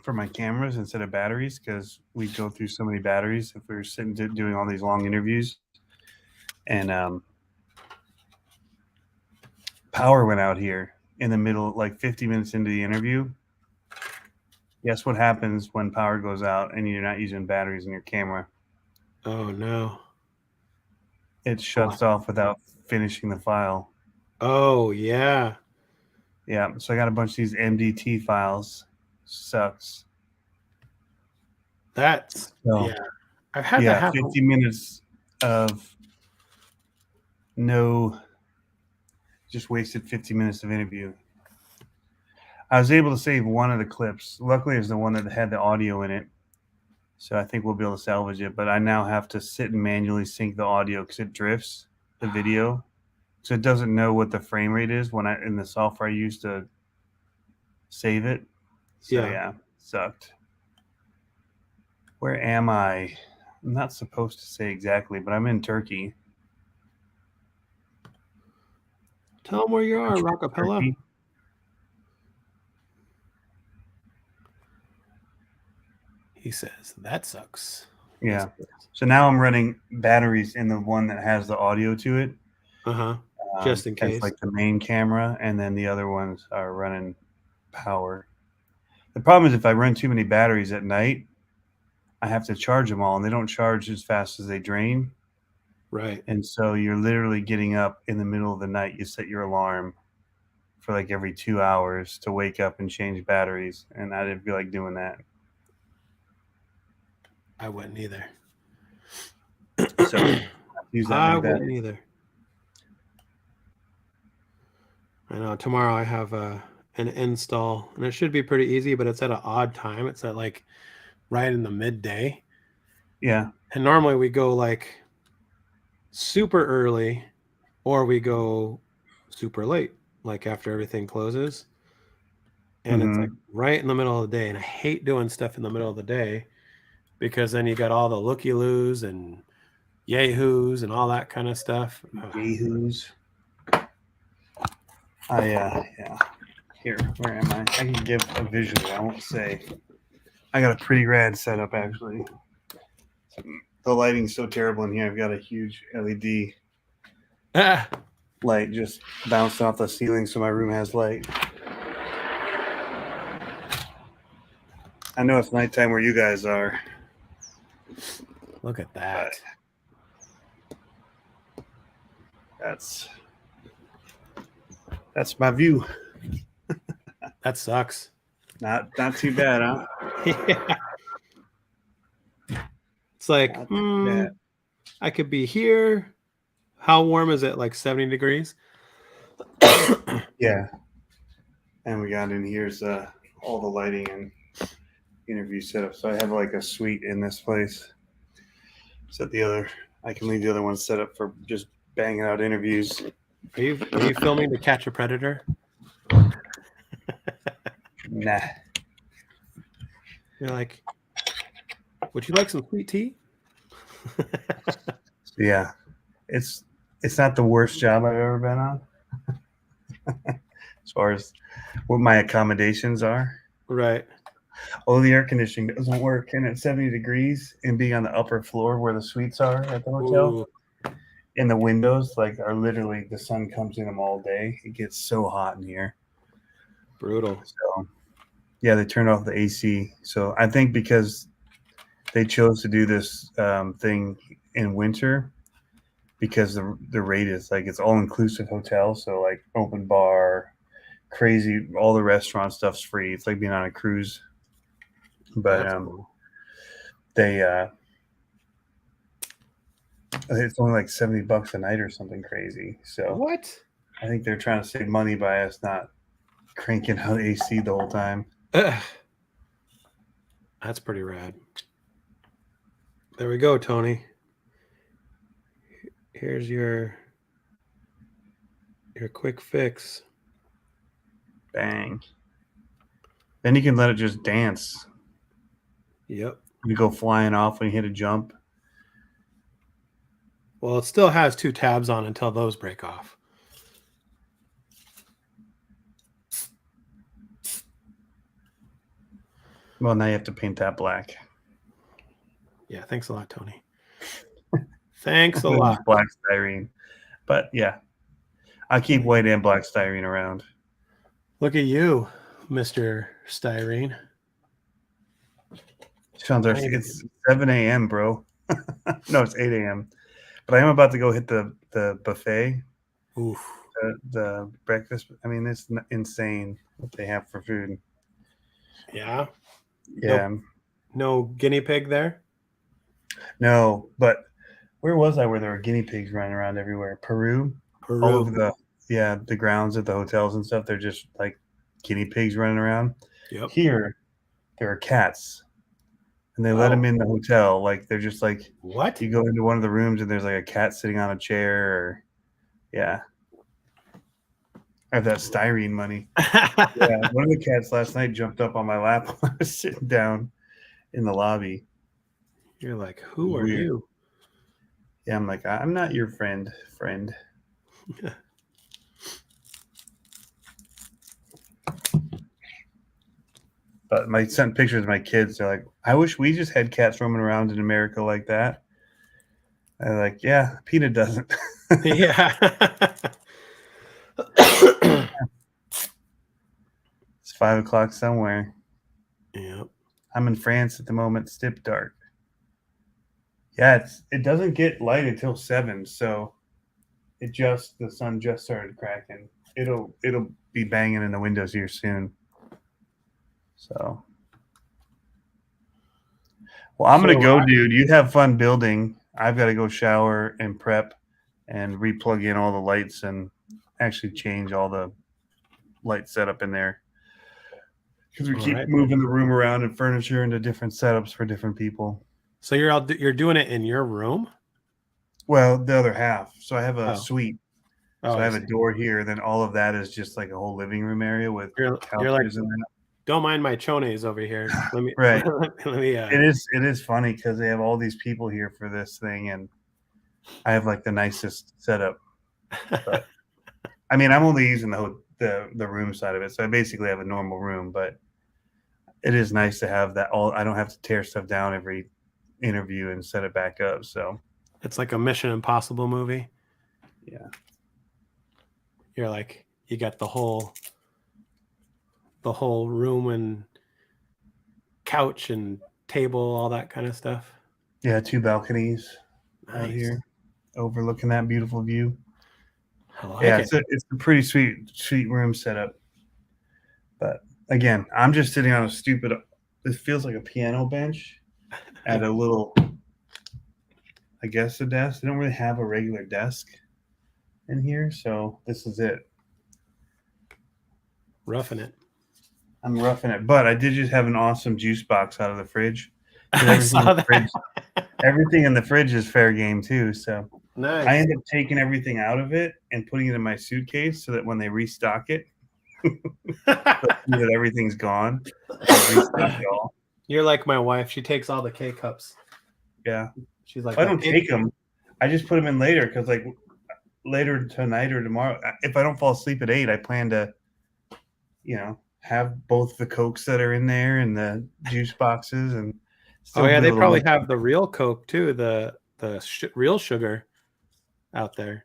for my cameras instead of batteries because we go through so many batteries if we were sitting doing all these long interviews. And power went out here in the middle, like 50 minutes into the interview. Guess what happens when power goes out and you're not using batteries in your camera? Oh no. It shuts off without finishing the file. Oh yeah. Yeah, so I got a bunch of these MDT files. Sucks. That's So, yeah. I've had that happen. 50 minutes of just wasted 50 minutes of interview. I was able to save one of the clips. Luckily, it was the one that had the audio in it. So I think we'll be able to salvage it. But I now have to sit and manually sync the audio because it drifts the video. So it doesn't know what the frame rate is when in the software I use to save it. So yeah, sucked. Where am I? I'm not supposed to say exactly, but I'm in Turkey. Tell them where you are, Rockapella. Turkey. He says that sucks. Yeah. So now I'm running batteries in the one that has the audio to it. Just in case. As like the main camera, and then the other ones are running power. The problem is if I run too many batteries at night, I have to charge them all, and they don't charge as fast as they drain. Right. And so you're literally getting up in the middle of the night. You set your alarm for like every 2 hours to wake up and change batteries, and I didn't feel like doing that. I wouldn't either. So use that. I wouldn't either. I know tomorrow I have an install, and it should be pretty easy, but it's at an odd time. It's at like right in the midday. Yeah. And normally we go like super early, or we go super late, like after everything closes. And it's like right in the middle of the day. And I hate doing stuff in the middle of the day because then you got all the looky-loos and yahoos and all that kind of stuff. Yahoos. Yeah. Here, where am I? I can give a visual. I won't say. I got a pretty rad setup actually. The lighting's so terrible in here. I've got a huge LED light just bounced off the ceiling, so my room has light. I know it's nighttime where you guys are. Look at that. That's my view. That sucks. Not too bad, huh? Yeah. It's like, I could be here. How warm is it? Like 70 degrees? Yeah. And we got in here's all the lighting and interview setup. So I have like a suite in this place. So I can leave the other one set up for just banging out interviews. Are you filming To Catch a Predator? Nah. You're like, would you like some sweet tea? Yeah. It's not the worst job I've ever been on. As far as what my accommodations are. Right. Oh, the air conditioning doesn't work, and at 70 degrees and being on the upper floor where the suites are at the hotel, and the windows like are literally the sun comes in them all day. It gets so hot in here. Brutal. So yeah, they turned off the AC. So I think because they chose to do this thing in winter, because the rate is like it's all inclusive hotel, so like open bar, crazy, all the restaurant stuff's free. It's like being on a cruise. But cool. They it's only like $70 a night or something crazy. So what? I think they're trying to save money by us not cranking out AC the whole time. That's pretty rad. There we go, Tony. Here's your quick fix. Bang. Then you can let it just dance. Yep. You go flying off when you hit a jump. Well, it still has 2 tabs on until those break off. Well, now you have to paint that black. Yeah, thanks a lot, Tony. Thanks a lot. Black styrene. But yeah, I keep white and black styrene around. Look at you, Mr. Styrene. Sean's it's 7 a.m., bro. No, it's 8 a.m. But I am about to go hit the buffet. Oof. The breakfast. I mean, it's insane what they have for food. Yeah. Yeah. No guinea pig there? No, but where was I where there were guinea pigs running around everywhere? Peru? All over the grounds at the hotels and stuff. They're just like guinea pigs running around. Yep. Here, there are cats. And they let them in the hotel. Like, they're just like, what? You go into one of the rooms and there's like a cat sitting on a chair. Or, yeah. I have that styrene money. Yeah, one of the cats last night jumped up on my lap when I was sitting down in the lobby. You're like, who are you? Yeah, I'm like, I'm not your friend. But I sent pictures of my kids. They're like, I wish we just had cats roaming around in America like that. I'm like, yeah, Peanut doesn't. Yeah. It's 5 o'clock somewhere. Yep. I'm in France at the moment. It's dip dark. Yeah, it doesn't get light until 7, so the sun just started cracking. It'll be banging in the windows here soon. So, well, I'm gonna go, dude. You have fun building. I've got to go shower and prep and replug in all the lights and actually change all the light setup in there because we keep moving the room around and furniture into different setups for different people. So you're doing it in your room? Well, the other half. So I have a suite. So I have a door here. Then all of that is just like a whole living room area with couches and that. Don't mind my chones over here. Let me right. Let me. It is funny because they have all these people here for this thing, and I have like the nicest setup. But I mean, I'm only using the room side of it, so I basically have a normal room. But it is nice to have that. I don't have to tear stuff down every interview and set it back up. So it's like a Mission Impossible movie. Yeah. You're like, you got the whole room and couch and table, all that kind of stuff. Yeah, 2 balconies out here overlooking that beautiful view. I like it. It's a pretty sweet room setup. But again, I'm just sitting on it feels like a piano bench at a little, I guess, a desk. They don't really have a regular desk in here, so this is it. Roughing it. I'm roughing it, but I did just have an awesome juice box out of the fridge. Everything in the fridge is fair game too. So nice. I end up taking everything out of it and putting it in my suitcase so that when they restock it, that everything's gone. You're like my wife. She takes all the K-cups. Yeah. She's like, I don't take them. I just put them in later because like later tonight or tomorrow, if I don't fall asleep at 8, I plan to, have both the Cokes that are in there and the juice boxes and. They probably have the real Coke too. The real sugar out there.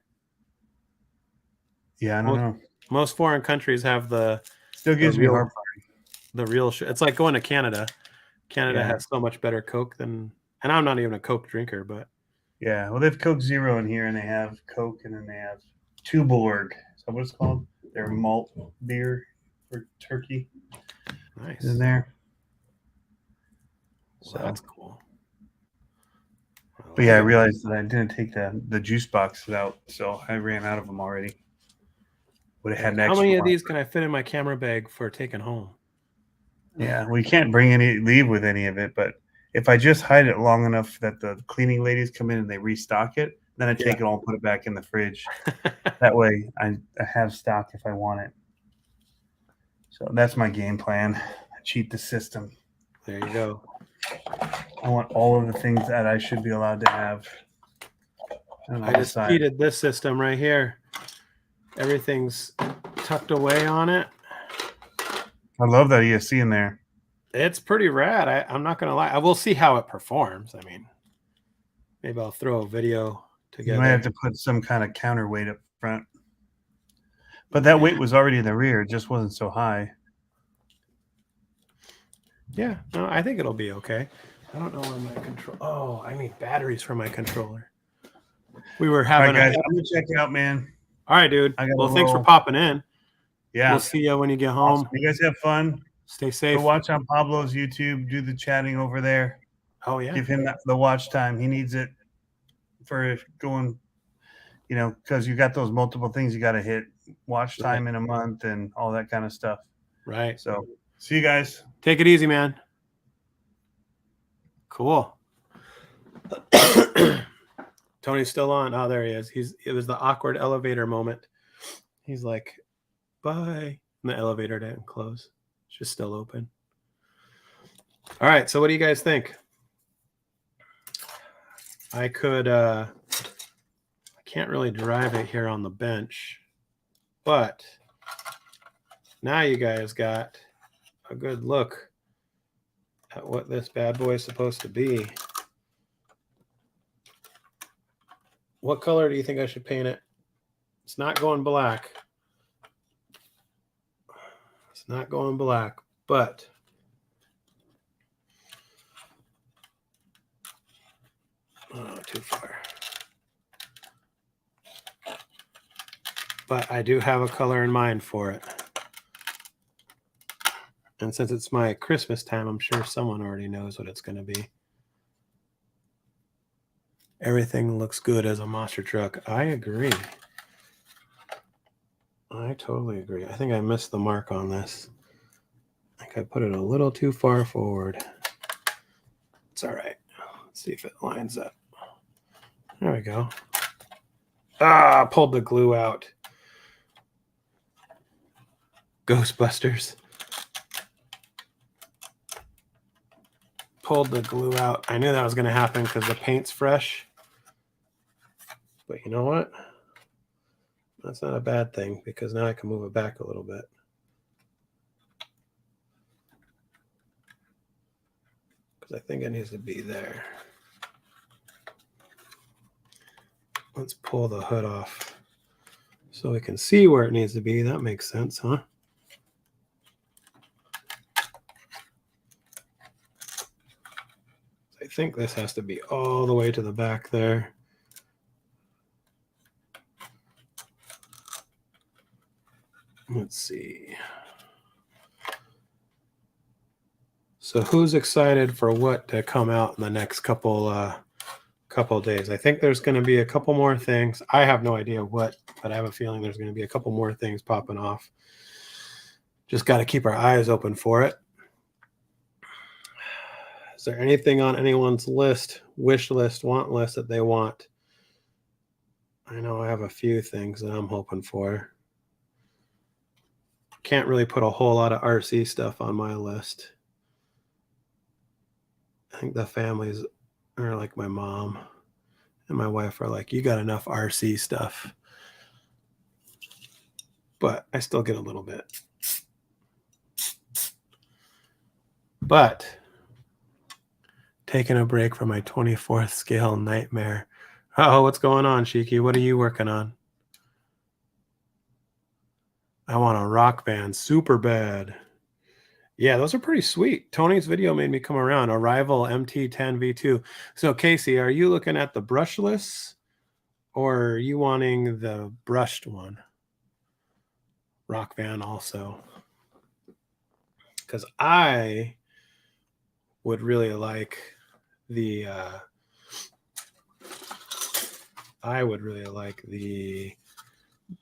Yeah, I don't know. Most foreign countries have the. Still gives me a heart party. The real sugar. It's like going to Canada. Canada has so much better Coke than, and I'm not even a Coke drinker, but. Yeah, well, they have Coke Zero in here, and they have Coke, and then they have Tuborg. Is that what it's called? Their malt beer for Turkey. Nice. In there. So that's cool. But yeah, I realized that I didn't take the juice boxes out, so I ran out of them already. Would have had an extra. How many of these can I fit in my camera bag for taking home? Yeah, we can't leave with any of it, but if I just hide it long enough that the cleaning ladies come in and they restock it, then I take it all and put it back in the fridge. That way I have stock if I want it. So that's my game plan. cheat the system. There you go. I want all of the things that I should be allowed to have. I just cheated this system right here. Everything's tucked away on it. I love that ESC in there. It's pretty rad. I'm not going to lie. I will see how it performs. I mean, maybe I'll throw a video together. You might have to put some kind of counterweight up front. But that weight was already in the rear. It just wasn't so high. Yeah, no, I think it'll be okay. I don't know where my control. Oh, I need batteries for my controller. We were having. All right, guys, I'm gonna check it out, man. All right, dude. Well, thanks for popping in. Yeah, we'll see you when you get home. Awesome. You guys have fun. Stay safe. Go watch on Pablo's YouTube. Do the chatting over there. Oh yeah. Give him the watch time. He needs it for going. You know, because you got those multiple things you got to hit. Watch time in a month and all that kind of stuff. Right. So, see you guys. Take it easy, man. Cool. Tony's still on. Oh, there he is. It was the awkward elevator moment. He's like, bye. And the elevator didn't close. It's just still open. All right. So what do you guys think? I can't really drive it here on the bench, but now you guys got a good look at what this bad boy is supposed to be. What color do you think I should paint it? It's not going black. It's not going black, but oh, too far. But I do have a color in mind for it. And since it's my Christmas time, I'm sure someone already knows what it's going to be. Everything looks good as a monster truck. I agree. I totally agree. I think I missed the mark on this. I think I put it a little too far forward. It's all right. Let's see if it lines up. There we go. Ah, pulled the glue out. Ghostbusters. Pulled the glue out. I knew that was going to happen because the paint's fresh. But you know what? That's not a bad thing because now I can move it back a little bit. Because I think it needs to be there. Let's pull the hood off so we can see where it needs to be. That makes sense, huh? I think this has to be all the way to the back there. Let's see. So who's excited for what to come out in the next couple days? I think there's going to be a couple more things. I have no idea what, but I have a feeling there's going to be a couple more things popping off. Just got to keep our eyes open for it. Is there anything on anyone's list, wish list, want list that they want? I know I have a few things that I'm hoping for. Can't really put a whole lot of RC stuff on my list. I think the families are like my mom and my wife are like, you got enough RC stuff. But I still get a little bit. But taking a break from my 24th scale nightmare. Oh, what's going on, Shiki? What are you working on? I want a rock band super bad. Yeah, those are pretty sweet. Tony's video made me come around. Arrival MT10 V2. So Casey, are you looking at the brushless or are you wanting the brushed one? Rock band also. Because I would really like the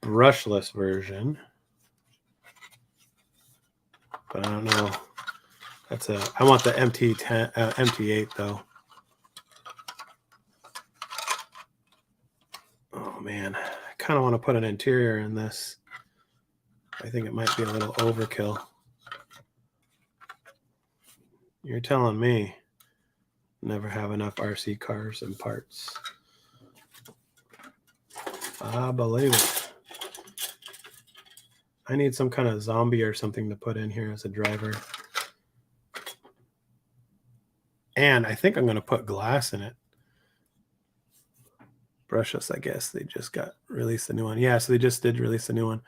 brushless version. But I don't know. I want the MT10 MT8 though. Oh man, I kind of want to put an interior in this. I think it might be a little overkill. You're telling me. Never have enough RC cars and parts. I believe it. I need some kind of zombie or something to put in here as a driver. And I think I'm going to put glass in it. Brushless, I guess. They just got released a new one. Yeah, so they just did release a new one.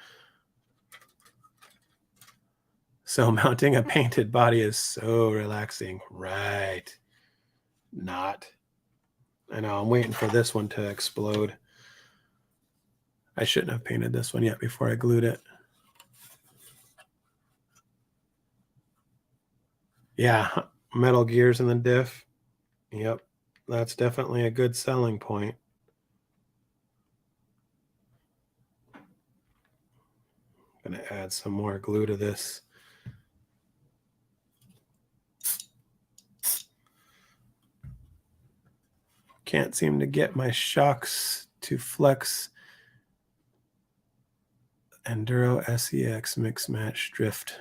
So mounting a painted body is so relaxing. Right. Not. I know, I'm waiting for this one to explode. I shouldn't have painted this one yet before I glued it. Yeah, metal gears in the diff. Yep, that's definitely a good selling point. I'm going to add some more glue to this. Can't seem to get my shocks to flex. Enduro SEX mix match drift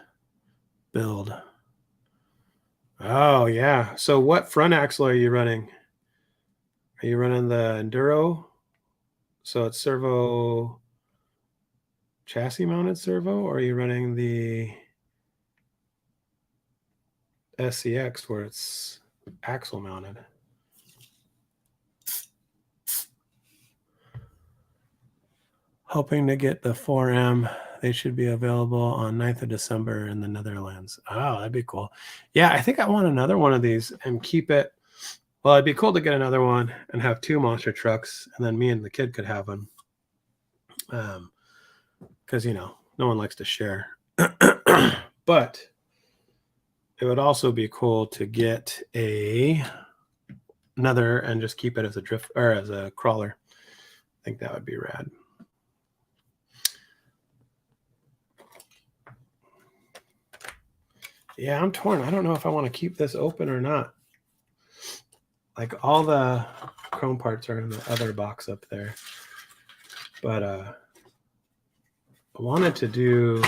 build. Oh, yeah. So what front axle are you running? Are you running the Enduro? So it's servo chassis mounted servo, or are you running the SEX where it's axle mounted? Hoping to get the 4M. They should be available on 9th of December in the Netherlands. Oh, that'd be cool. Yeah, I think I want another one of these and keep it. Well, it'd be cool to get another one and have 2 monster trucks, and then me and the kid could have one. Because, you know, no one likes to share. But it would also be cool to get another and just keep it as a drift or as a crawler. I think that would be rad. Yeah, I'm torn. I don't know if I want to keep this open or not. Like all the chrome parts are in the other box up there. But I wanted to do,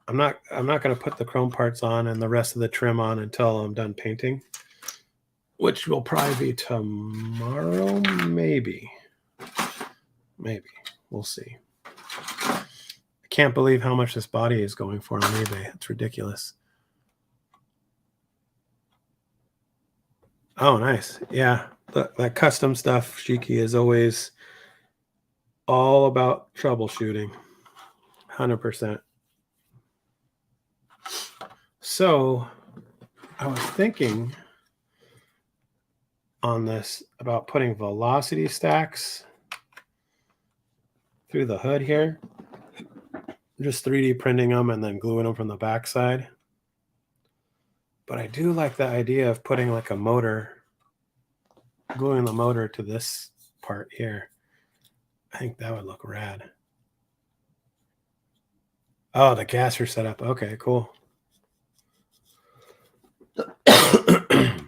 I'm not going to put the chrome parts on and the rest of the trim on until I'm done painting, which will probably be tomorrow, maybe. We'll see. I can't believe how much this body is going for on eBay. It's ridiculous. Oh, nice. Yeah, that custom stuff, Shiki, is always all about troubleshooting. 100%. So I was thinking on this about putting velocity stacks through the hood here. Just 3D printing them and then gluing them from the backside. But I do like the idea of putting like a motor, gluing the motor to this part here. I think that would look rad. Oh, the gasser setup. Okay, cool. I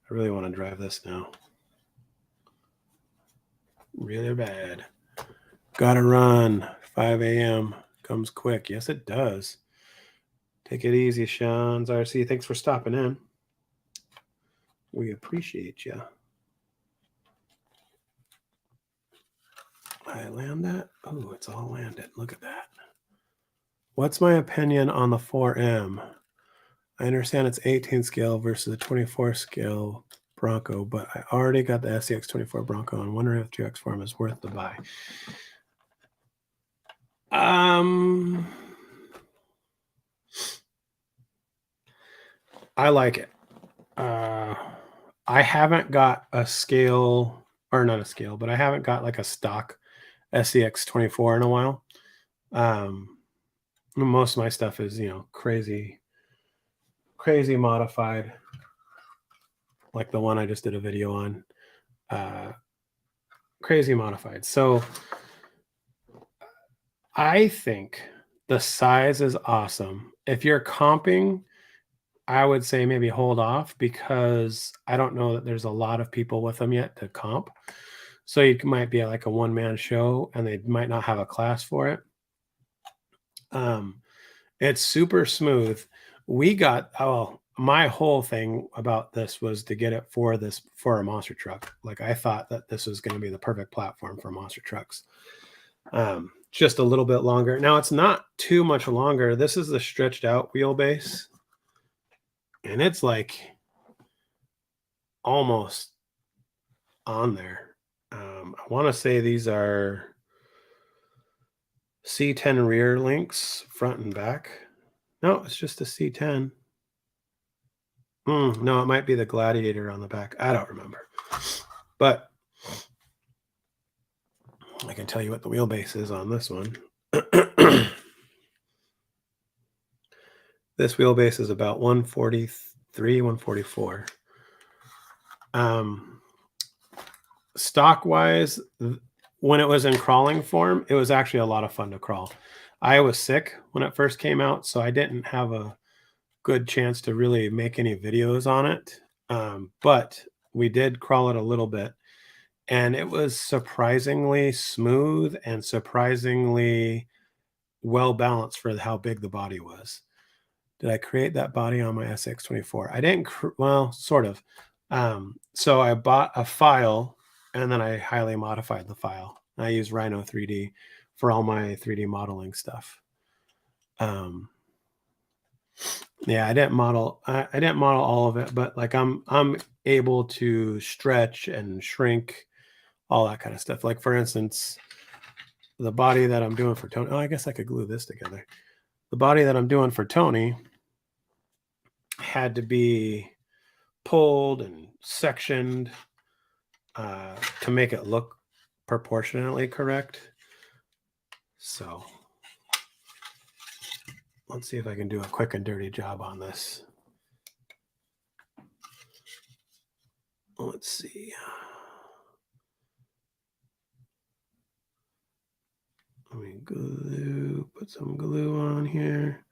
really want to drive this now. Really bad. Gotta run. 5 a.m. comes quick. Yes, it does. Take it easy, Sean's RC. Thanks for stopping in. We appreciate you. I land that? Oh, it's all landed. Look at that. What's my opinion on the 4M? I understand it's 18 scale versus the 24 scale Bronco, but I already got the SCX 24 Bronco and wondering if Trx4M is worth the buy. I like it. I haven't got a scale, or not a scale, but I haven't got like a stock SCX 24 in a while. Most of my stuff is, you know, crazy modified, like the one I just did a video on. Crazy modified. So I think the size is awesome. If you're comping, I would say maybe hold off because I don't know that there's a lot of people with them yet to comp. So you might be like a one-man show and they might not have a class for it. It's super smooth. We got my whole thing about this was to get it for a monster truck. Like I thought that this was going to be the perfect platform for monster trucks. Just a little bit longer. Now it's not too much longer. This is the stretched out wheelbase, and it's like almost on there. I want to say these are C10 rear links, front and back. No, it's just a C10. No, it might be the Gladiator on the back. I don't remember. But I can tell you what the wheelbase is on this one. This wheelbase is about 143, 144. Stock-wise, when it was in crawling form, it was actually a lot of fun to crawl. I was sick when it first came out, so I didn't have a good chance to really make any videos on it. But we did crawl it a little bit, and it was surprisingly smooth and surprisingly well balanced for how big the body was. Did I create that body on my SX24? I didn't, well, sort of. So I bought a file and then I highly modified the file. I use Rhino 3D for all my 3D modeling stuff. Yeah, I didn't model all of it, but like I'm able to stretch and shrink, all that kind of stuff. Like for instance, the body that I'm doing for Tony. Oh, I guess I could glue this together. The body that I'm doing for Tony had to be pulled and sectioned to make it look proportionately correct. So let's see if I can do a quick and dirty job on this. Let's see. Let me put some glue on here.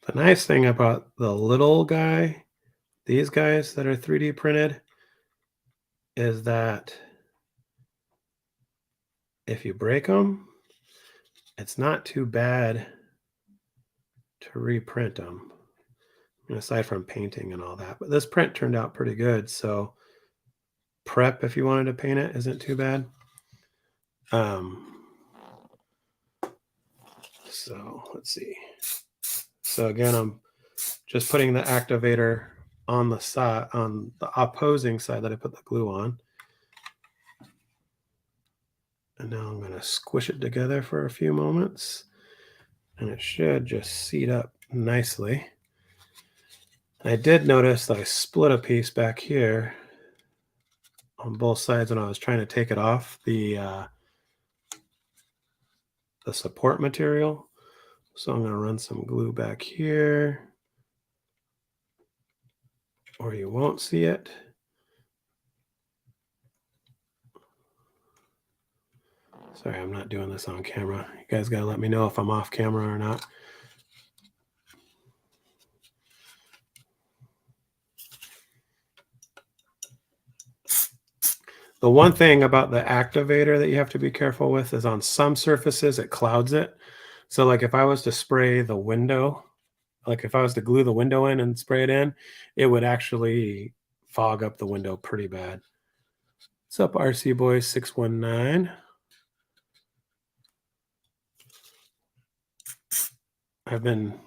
The nice thing about the little guy, these guys that are 3D printed, is that if you break them, it's not too bad to reprint them, aside from painting and all that. But this print turned out pretty good, so prep if you wanted to paint it isn't too bad. So let's see. So again, I'm just putting the activator on the side, on the opposing side that I put the glue on. And now I'm going to squish it together for a few moments, and it should just seat up nicely. I did notice that I split a piece back here on both sides when I was trying to take it off the support material. So I'm going to run some glue back here, or you won't see it. Sorry, I'm not doing this on camera. You guys got to let me know if I'm off camera or not. The one thing about the activator that you have to be careful with is on some surfaces, it clouds it. So like if I was to spray the window, like if I was to glue the window in and spray it in, it would actually fog up the window pretty bad. What's up, RC Boys 619? I've been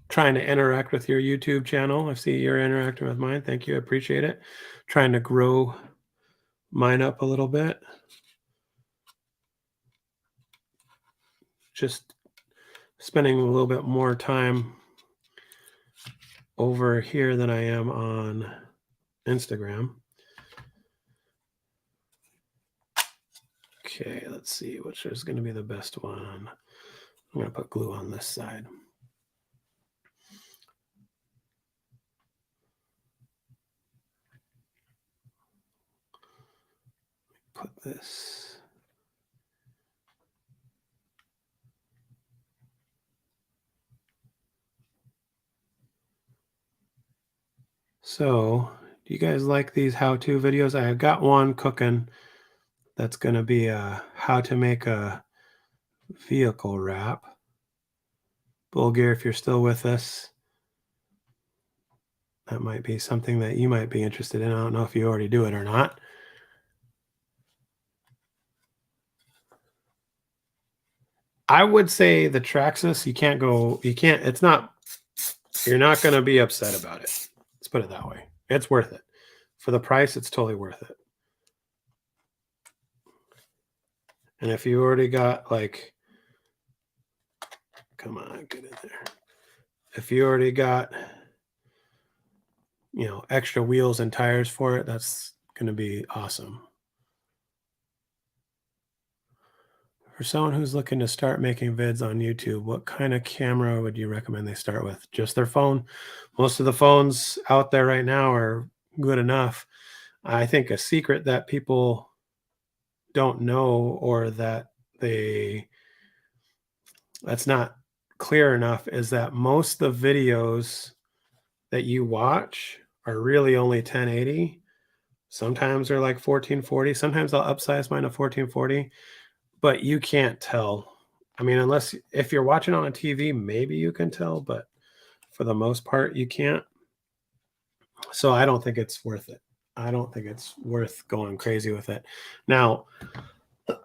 trying to interact with your YouTube channel. I see you're interacting with mine. Thank you. I appreciate it. Trying to grow mine up a little bit. Just spending a little bit more time over here than I am on Instagram. Okay, let's see which is going to be the best one. I'm going to put glue on this side. Put this. So, do you guys like these how-to videos? I have got one cooking That's going to be how to make a vehicle wrap. Bull Gear, if you're still with us, that might be something that you might be interested in. I don't know if you already do it or not. I would say the Traxxas, you're not going to be upset about it. Let's put it that way. It's worth it. For the price, it's totally worth it. And if you already got like, come on, get in there. If you already got, extra wheels and tires for it, that's going to be awesome. For someone who's looking to start making vids on YouTube, what kind of camera would you recommend they start with? Just their phone? Most of the phones out there right now are good enough. I think a secret that people don't know, or that's not clear enough, is that most of the videos that you watch are really only 1080. Sometimes they're like 1440. Sometimes I'll upsize mine to 1440. But you can't tell. I mean, if you're watching on a TV, maybe you can tell, but for the most part, you can't. So I don't think it's worth it. I don't think it's worth going crazy with it. Now,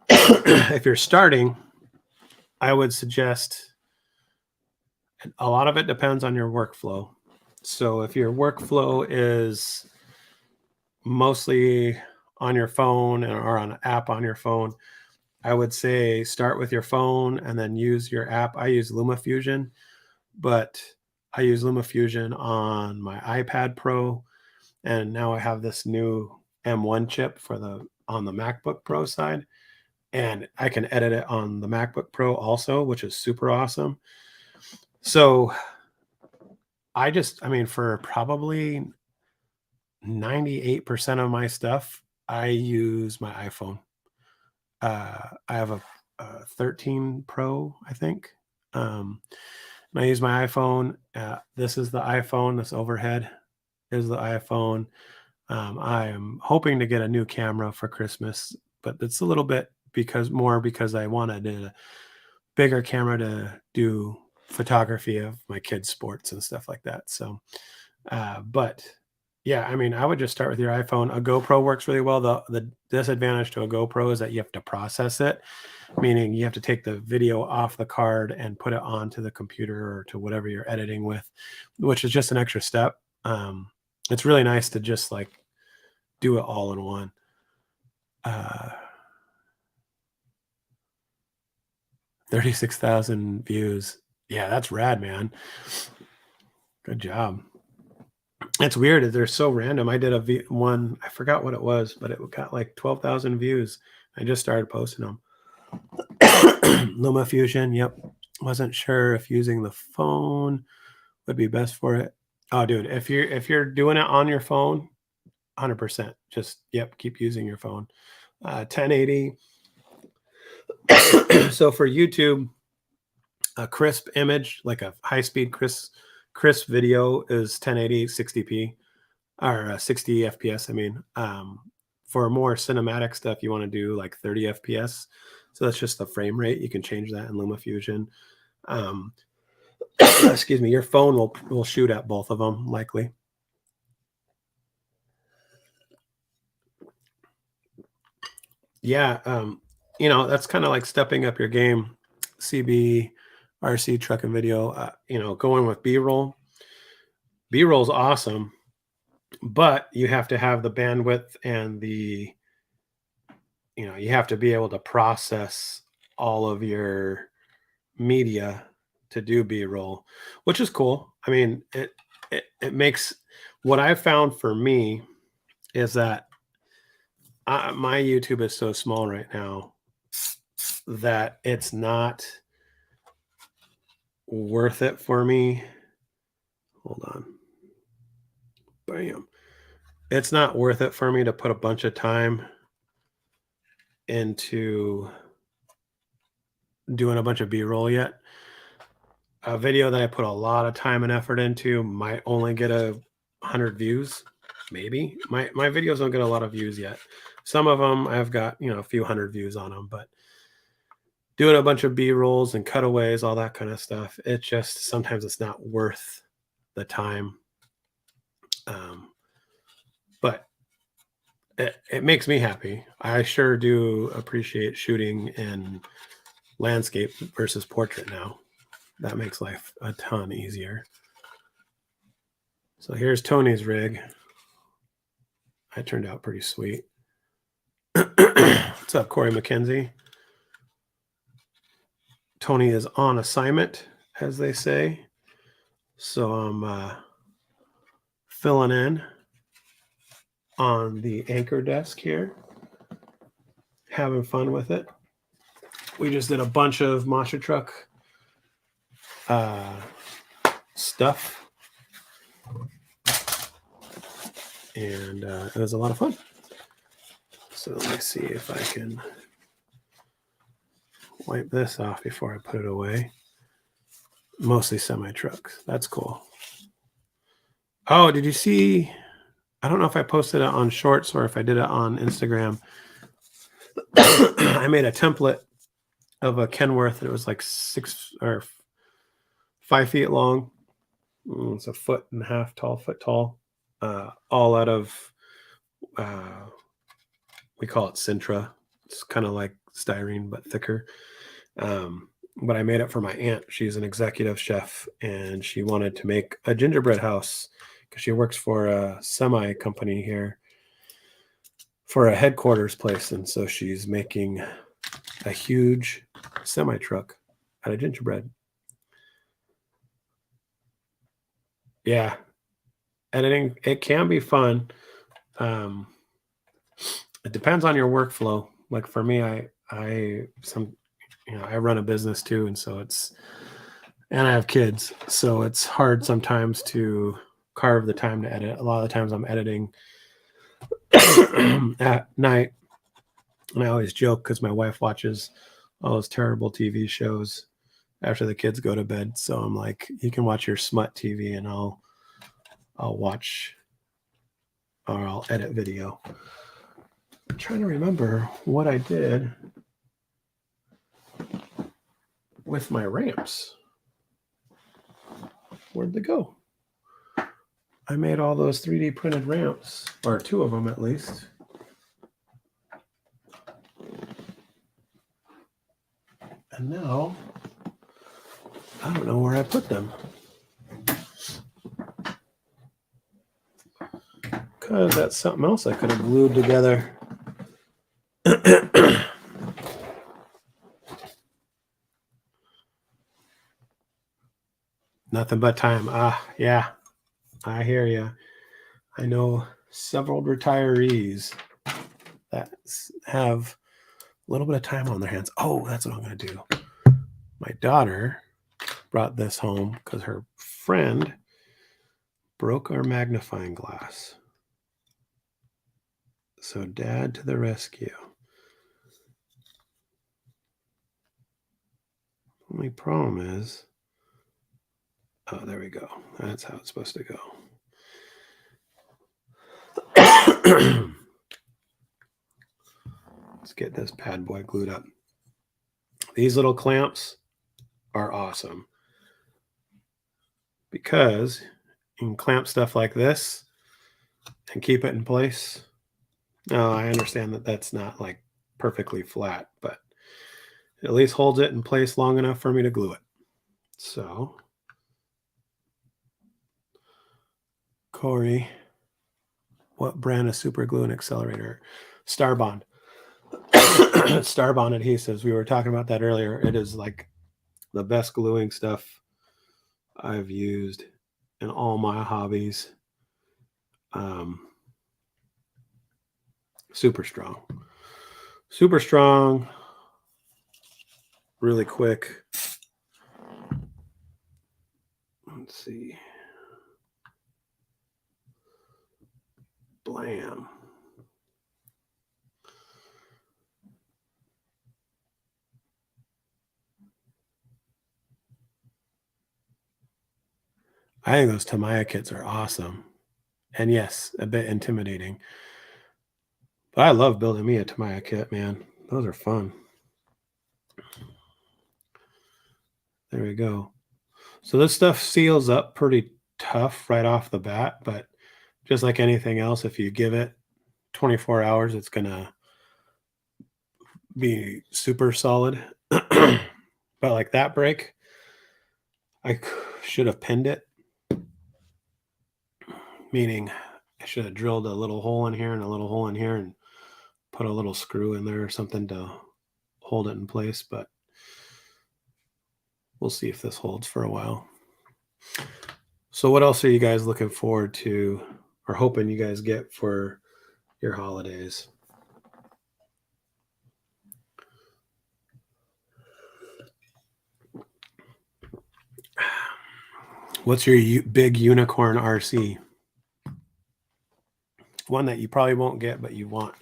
if you're starting, I would suggest, a lot of it depends on your workflow. So if your workflow is mostly on your phone or on an app on your phone, I would say start with your phone and then use your app. I use LumaFusion, but I use LumaFusion on my iPad Pro, and now I have this new M1 chip on the MacBook Pro side, and I can edit it on the MacBook Pro also, which is super awesome. So for probably 98% of my stuff, I use my iPhone. I have a 13 Pro, I think. And I use my iPhone. This is the iPhone. This overhead is the iPhone. I am hoping to get a new camera for Christmas, but it's a little bit because I wanted a bigger camera to do photography of my kids' sports and stuff like that. So, but yeah, I would just start with your iPhone. A GoPro works really well. The disadvantage to a GoPro is that you have to process it, meaning you have to take the video off the card and put it onto the computer or to whatever you're editing with, which is just an extra step. It's really nice to just like do it all in one. 36,000 views. Yeah, that's rad, man. Good job. It's weird. They're so random. I did one, I forgot what it was, but it got like 12,000 views. I just started posting them. LumaFusion, yep. Wasn't sure if using the phone would be best for it. Oh, dude, if you're doing it on your phone, 100%. Just, yep, keep using your phone. 1080. So for YouTube, a crisp image, like a high-speed crisp video, is 1080 60p or 60 FPS. For more cinematic stuff, you want to do like 30 FPS. So that's just the frame rate. You can change that in LumaFusion. Excuse me. Your phone will shoot at both of them likely. Yeah. That's kind of like stepping up your game. CB, RC, truck and video. Going with B-roll. B-roll is awesome, but you have to have the bandwidth and you have to be able to process all of your media to do B-roll, which is cool. It makes, what I've found for me is that my YouTube is so small right now that it's not worth it for me. Hold on. Bam. It's not worth it for me to put a bunch of time into doing a bunch of B-roll yet. A video that I put a lot of time and effort into might only get 100 views, maybe. My videos don't get a lot of views yet. Some of them I've got, you know, a few hundred views on them, but doing a bunch of B-rolls and cutaways, all that kind of stuff, it just sometimes it's not worth the time. But it makes me happy. I sure do appreciate shooting in landscape versus portrait now. That makes life a ton easier. So here's Tony's rig. That turned out pretty sweet. What's up, Corey McKenzie? Tony is on assignment, as they say. So I'm filling in on the anchor desk here, having fun with it. We just did a bunch of Masha Truck stuff, and it was a lot of fun. So let me see if I can wipe this off before I put it away. Mostly semi-trucks. That's cool. Oh, did you see? I don't know if I posted it on Shorts or if I did it on Instagram. I made a template of a Kenworth. It was like 6 or 5 feet long. It's a 1.5 foot tall. All out of, we call it Sintra. It's kind of like styrene, but thicker. But I made it for my aunt. She's an executive chef, and she wanted to make a gingerbread house because she works for a semi company here for a headquarters place. And so she's making a huge semi truck out of gingerbread. Yeah. Editing, it can be fun. It depends on your workflow. Like for me, I run a business too, and so and I have kids, so it's hard sometimes to carve the time to edit. A lot of the times I'm editing at night, and I always joke because my wife watches all those terrible TV shows after the kids go to bed. So I'm like, you can watch your smut TV, and I'll watch, or I'll edit video. I'm trying to remember what I did with my ramps. Where'd they go? I made all those 3D printed ramps, or 2 of them at least. And now, I don't know where I put them. Because that's something else I could have glued together. Nothing but time. Yeah, I hear you. I know several retirees that have a little bit of time on their hands. Oh, that's what I'm going to do. My daughter brought this home because her friend broke our magnifying glass. So Dad to the rescue. Only problem is, oh, there we go. That's how it's supposed to go. Let's get this bad boy glued up. These little clamps are awesome because you can clamp stuff like this and keep it in place. Now, I understand that that's not like perfectly flat, but it at least holds it in place long enough for me to glue it. So, Corey, what brand of super glue and accelerator? Starbond. Starbond adhesives. We were talking about that earlier. It is like the best gluing stuff I've used in all my hobbies. Super strong, really quick. Let's see. Blam. I think those Tamiya kits are awesome. And yes, a bit intimidating. But I love building me a Tamiya kit, man. Those are fun. There we go. So this stuff seals up pretty tough right off the bat, but just like anything else, if you give it 24 hours, it's going to be super solid. But like that brake, I should have pinned it, meaning I should have drilled a little hole in here and a little hole in here and put a little screw in there or something to hold it in place, but we'll see if this holds for a while. So what else are you guys looking forward to or hoping you guys get for your holidays? What's your big unicorn RC? One that you probably won't get, but you want.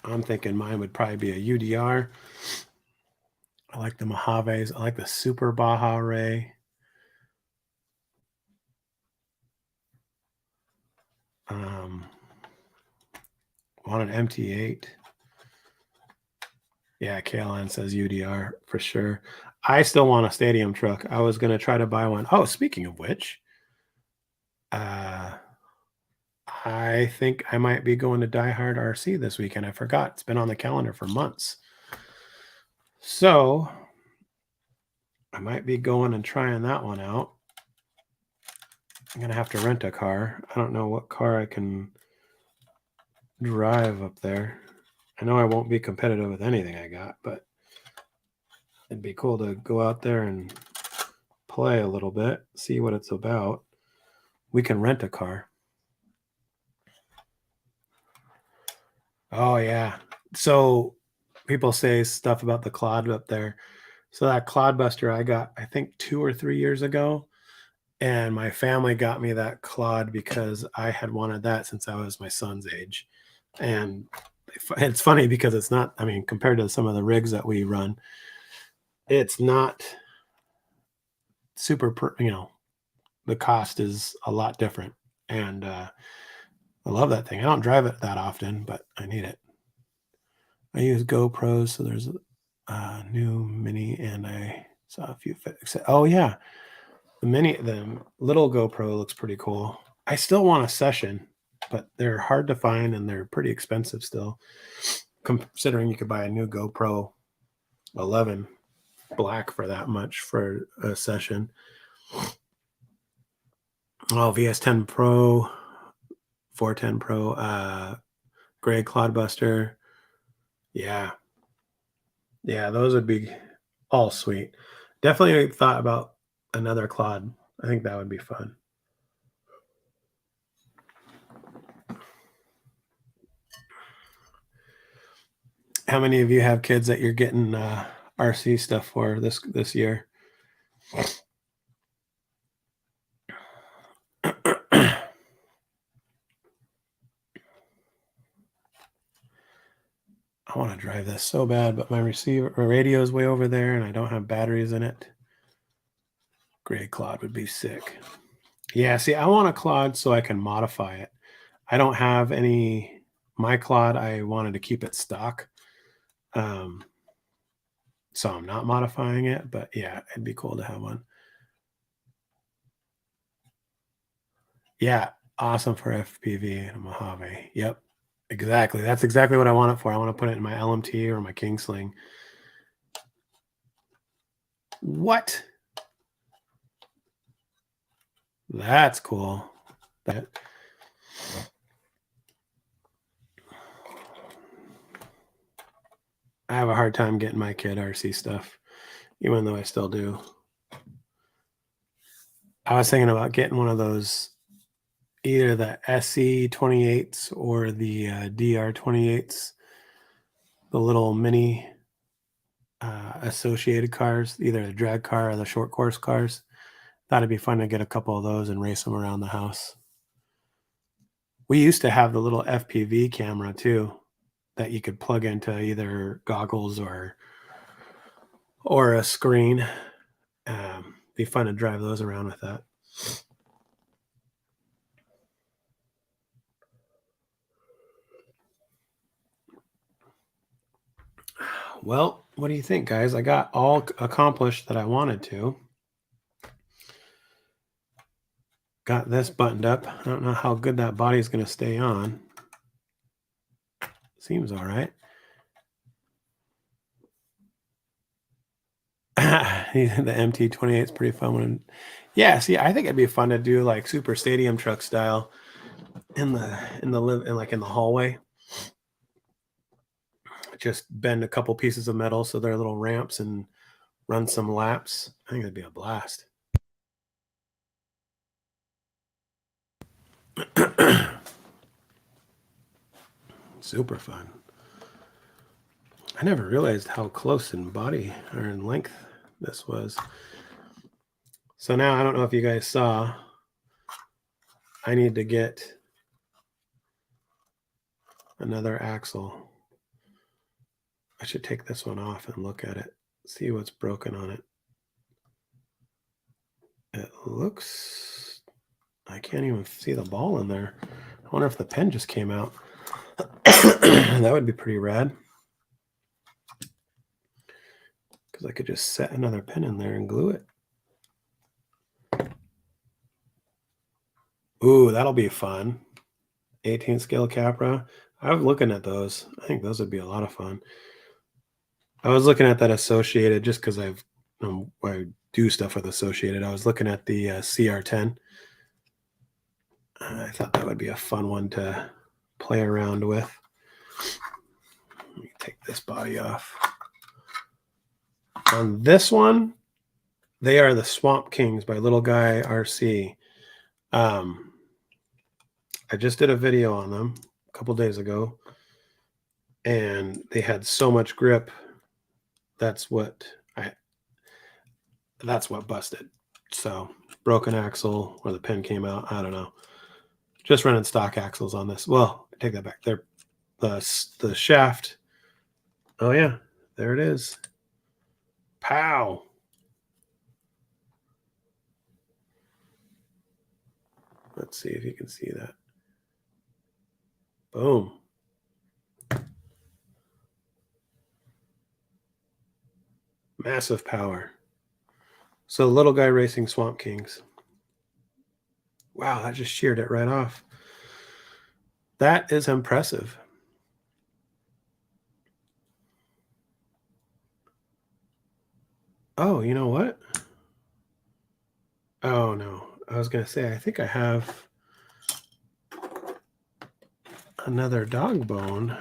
I'm thinking mine would probably be a UDR. I like the Mojaves. I like the Super Baja Ray. Want an MT8. Yeah, KLN says UDR for sure. I still want a stadium truck. I was going to try to buy one. Oh, speaking of which, I think I might be going to Die Hard RC this weekend. I forgot. It's been on the calendar for months. So I might be going and trying that one out. I'm going to have to rent a car. I don't know what car I can drive up there. I know I won't be competitive with anything I got, but it'd be cool to go out there and play a little bit, see what it's about. We can rent a car. Oh, yeah. So people say stuff about the Clod up there. So that Clodbuster I got, I think 2 or 3 years ago. And my family got me that Clod because I had wanted that since I was my son's age. And it's funny because it's not, I mean, compared to some of the rigs that we run, it's not super, the cost is a lot different. And I love that thing. I don't drive it that often, but I need it. I use GoPros, so there's a new Mini, and I saw a few. Oh yeah, the little GoPro looks pretty cool. I still want a Session, but they're hard to find and they're pretty expensive still. Considering you could buy a new GoPro 11 black for that much for a Session. Oh, VS10 Pro, 410 Pro, gray Clodbuster. Yeah, those would be all sweet. Definitely thought about another Clod. I think that would be fun. How many of you have kids that you're getting RC stuff for this year? I want to drive this so bad, but my radio is way over there and I don't have batteries in it. Gray Clod would be sick. Yeah, see, I want a Clod so I can modify it. I don't have any, my Clod, I wanted to keep it stock. So I'm not modifying it, but yeah, it'd be cool to have one. Yeah, awesome for FPV and Mojave. Yep, exactly. That's exactly what I want it for. I want to put it in my LMT or my Kingsling. What? That's cool. That. I have a hard time getting my kid RC stuff, even though I still do. I was thinking about getting one of those, either the SC 28s or the DR 28s, the little mini associated cars, either the drag car or the short course cars. Thought it'd be fun to get a couple of those and race them around the house. We used to have the little FPV camera too that you could plug into either goggles or or a screen. Be fun to drive those around with that. Well, what do you think, guys? I got all accomplished that I wanted to. Got this buttoned up. I don't know how good that body is going to stay on. Seems all right. The MT28 is pretty fun one. Yeah, see, I think it'd be fun to do like super stadium truck style in the hallway. Just bend a couple pieces of metal so they're little ramps and run some laps. I think it'd be a blast. Super fun. I never realized how close in body or in length this was. So now I don't know if you guys saw, I need to get another axle. I should take this one off and look at it, see what's broken on it. It looks, I can't even see the ball in there. I wonder if the pen just came out. That would be pretty rad. Because I could just set another pin in there and glue it. Ooh, that'll be fun. 18 scale Capra. I was looking at those. I think those would be a lot of fun. I was looking at that Associated just because I do stuff with Associated. I was looking at the CR10. I thought that would be a fun one to play around with. Let me take this body off. On this one, they are the Swamp Kings by Little Guy RC. I just did a video on them a couple days ago, and they had so much grip. That's what busted. So broken axle or the pin came out. I don't know. Just running stock axles on this. Well, I take that back. They're the shaft. Oh yeah, there it is. Pow. Let's see if you can see that. Boom. Massive power. So Little Guy Racing Swamp Kings. Wow, that just sheared it right off. That is impressive. Oh, you know what? Oh, no. I was going to say, I think I have another dog bone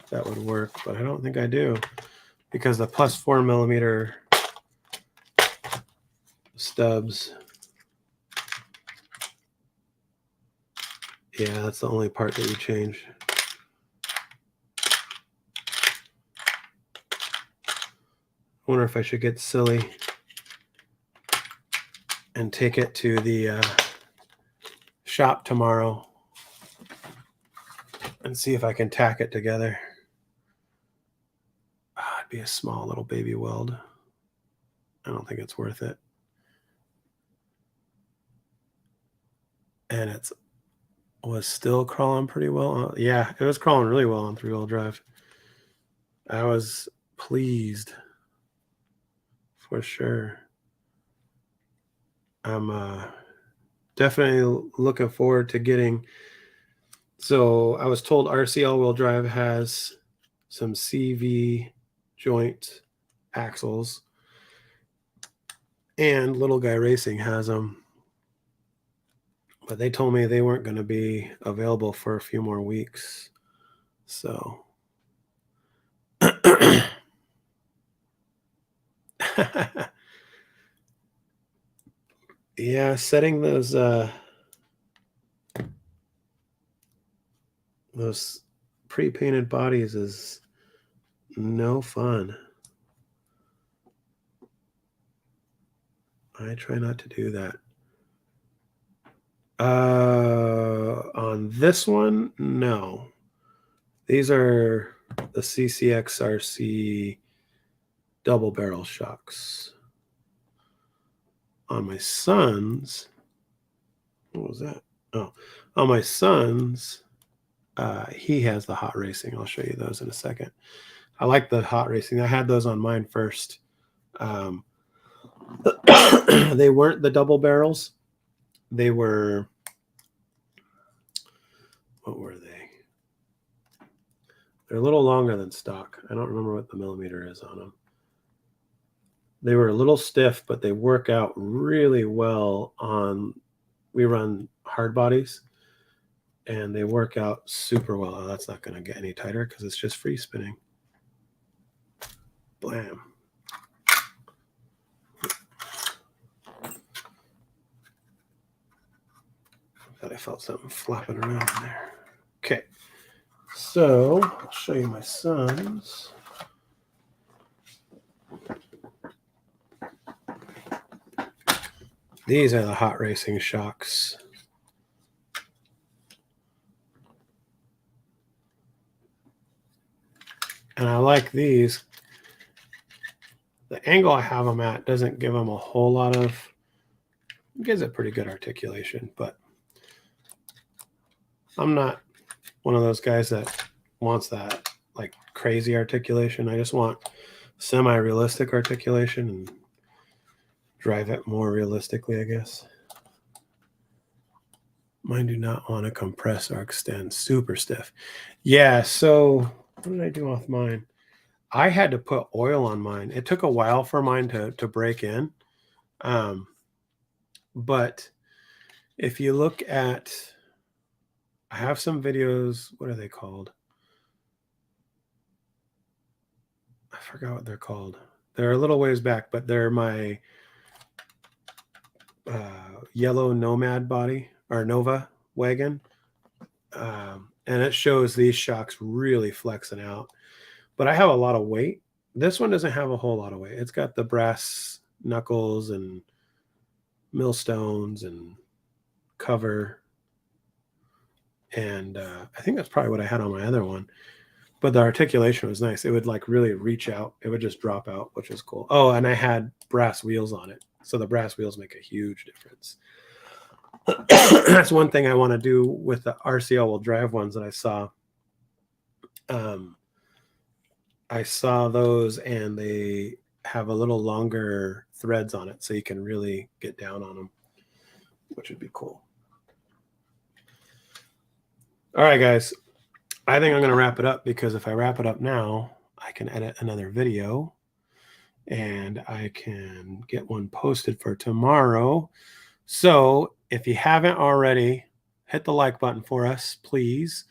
that would work, but I don't think I do because the plus 4 millimeter stubs. Yeah, that's the only part that you change. I wonder if I should get silly and take it to the shop tomorrow and see if I can tack it together. It'd be a small little baby weld. I don't think it's worth it. And it was still crawling pretty well. Yeah, it was crawling really well on 3-wheel drive. I was pleased for sure. I'm definitely looking forward to getting. So I was told RC all-wheel drive has some CV joint axles, and Little Guy Racing has them, but they told me they weren't going to be available for a few more weeks. So yeah, setting those pre-painted bodies is no fun. I try not to do that. On this one, no. These are the CCXRC double barrel shocks. On my son's, what was that? Oh, on my son's, he has the hot racing. I'll show you those in a second. I like the hot racing. I had those on mine first. They weren't the double barrels. They were, what were they? They're a little longer than stock. I don't remember what the millimeter is on them. They were a little stiff, but they work out really well on, we run hard bodies, and they work out super well. Oh, that's not going to get any tighter because it's just free spinning. Blam. Thought I felt something flapping around in there. Okay, so I'll show you my son's. These are the hot racing shocks. And I like these. The angle I have them at doesn't give them a whole lot of, it gives it pretty good articulation, but I'm not one of those guys that wants that like crazy articulation. I just want semi-realistic articulation and drive it more realistically, I guess. Mine do not want to compress or extend. Super stiff. Yeah, so what did I do with mine? I had to put oil on mine. It took a while for mine to break in. But if you look at, I have some videos, what are they called? I forgot what they're called. They're a little ways back, but they're my yellow Nomad body or Nova wagon. And it shows these shocks really flexing out. But I have a lot of weight. This one doesn't have a whole lot of weight. It's got the brass knuckles and millstones and cover. And I think that's probably what I had on my other one. But the articulation was nice. It would like really reach out. It would just drop out, which is cool. Oh, and I had brass wheels on it. So the brass wheels make a huge difference. That's one thing I want to do with the RC all-wheel drive ones that I saw. I saw those and they have a little longer threads on it so you can really get down on them, which would be cool. All right, guys. I think I'm going to wrap it up because if I wrap it up now, I can edit another video and I can get one posted for tomorrow. So if you haven't already, hit the like button for us, please.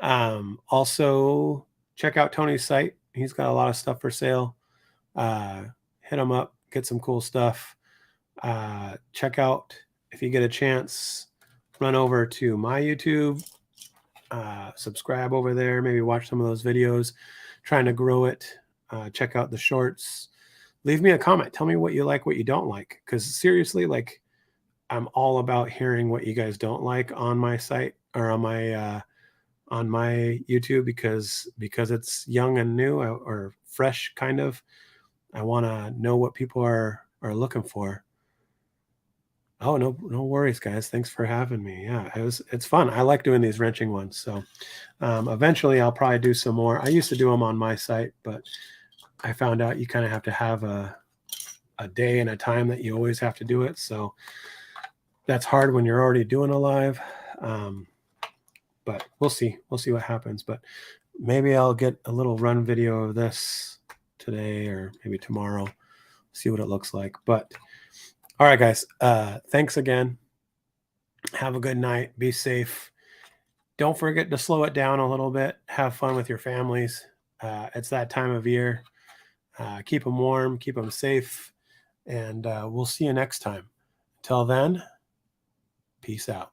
Also, check out Tony's site. He's got a lot of stuff for sale. Hit him up, get some cool stuff. Check out, if you get a chance, run over to my YouTube. Subscribe over there, maybe watch some of those videos, trying to grow it. Check out the shorts. Leave me a comment. Tell me what you like, what you don't like. Because seriously, like, I'm all about hearing what you guys don't like on my site or on my YouTube because it's young and new or fresh kind of. I want to know what people are looking for. Oh, no worries, guys. Thanks for having me. Yeah, it's fun. I like doing these wrenching ones. So eventually I'll probably do some more. I used to do them on my site, but I found out you kind of have to have a day and a time that you always have to do it. So that's hard when you're already doing a live. But we'll see. We'll see what happens. But maybe I'll get a little run video of this today or maybe tomorrow. See what it looks like. But all right, guys. Thanks again. Have a good night. Be safe. Don't forget to slow it down a little bit. Have fun with your families. It's that time of year. Keep them warm. Keep them safe. And we'll see you next time. Until then, peace out.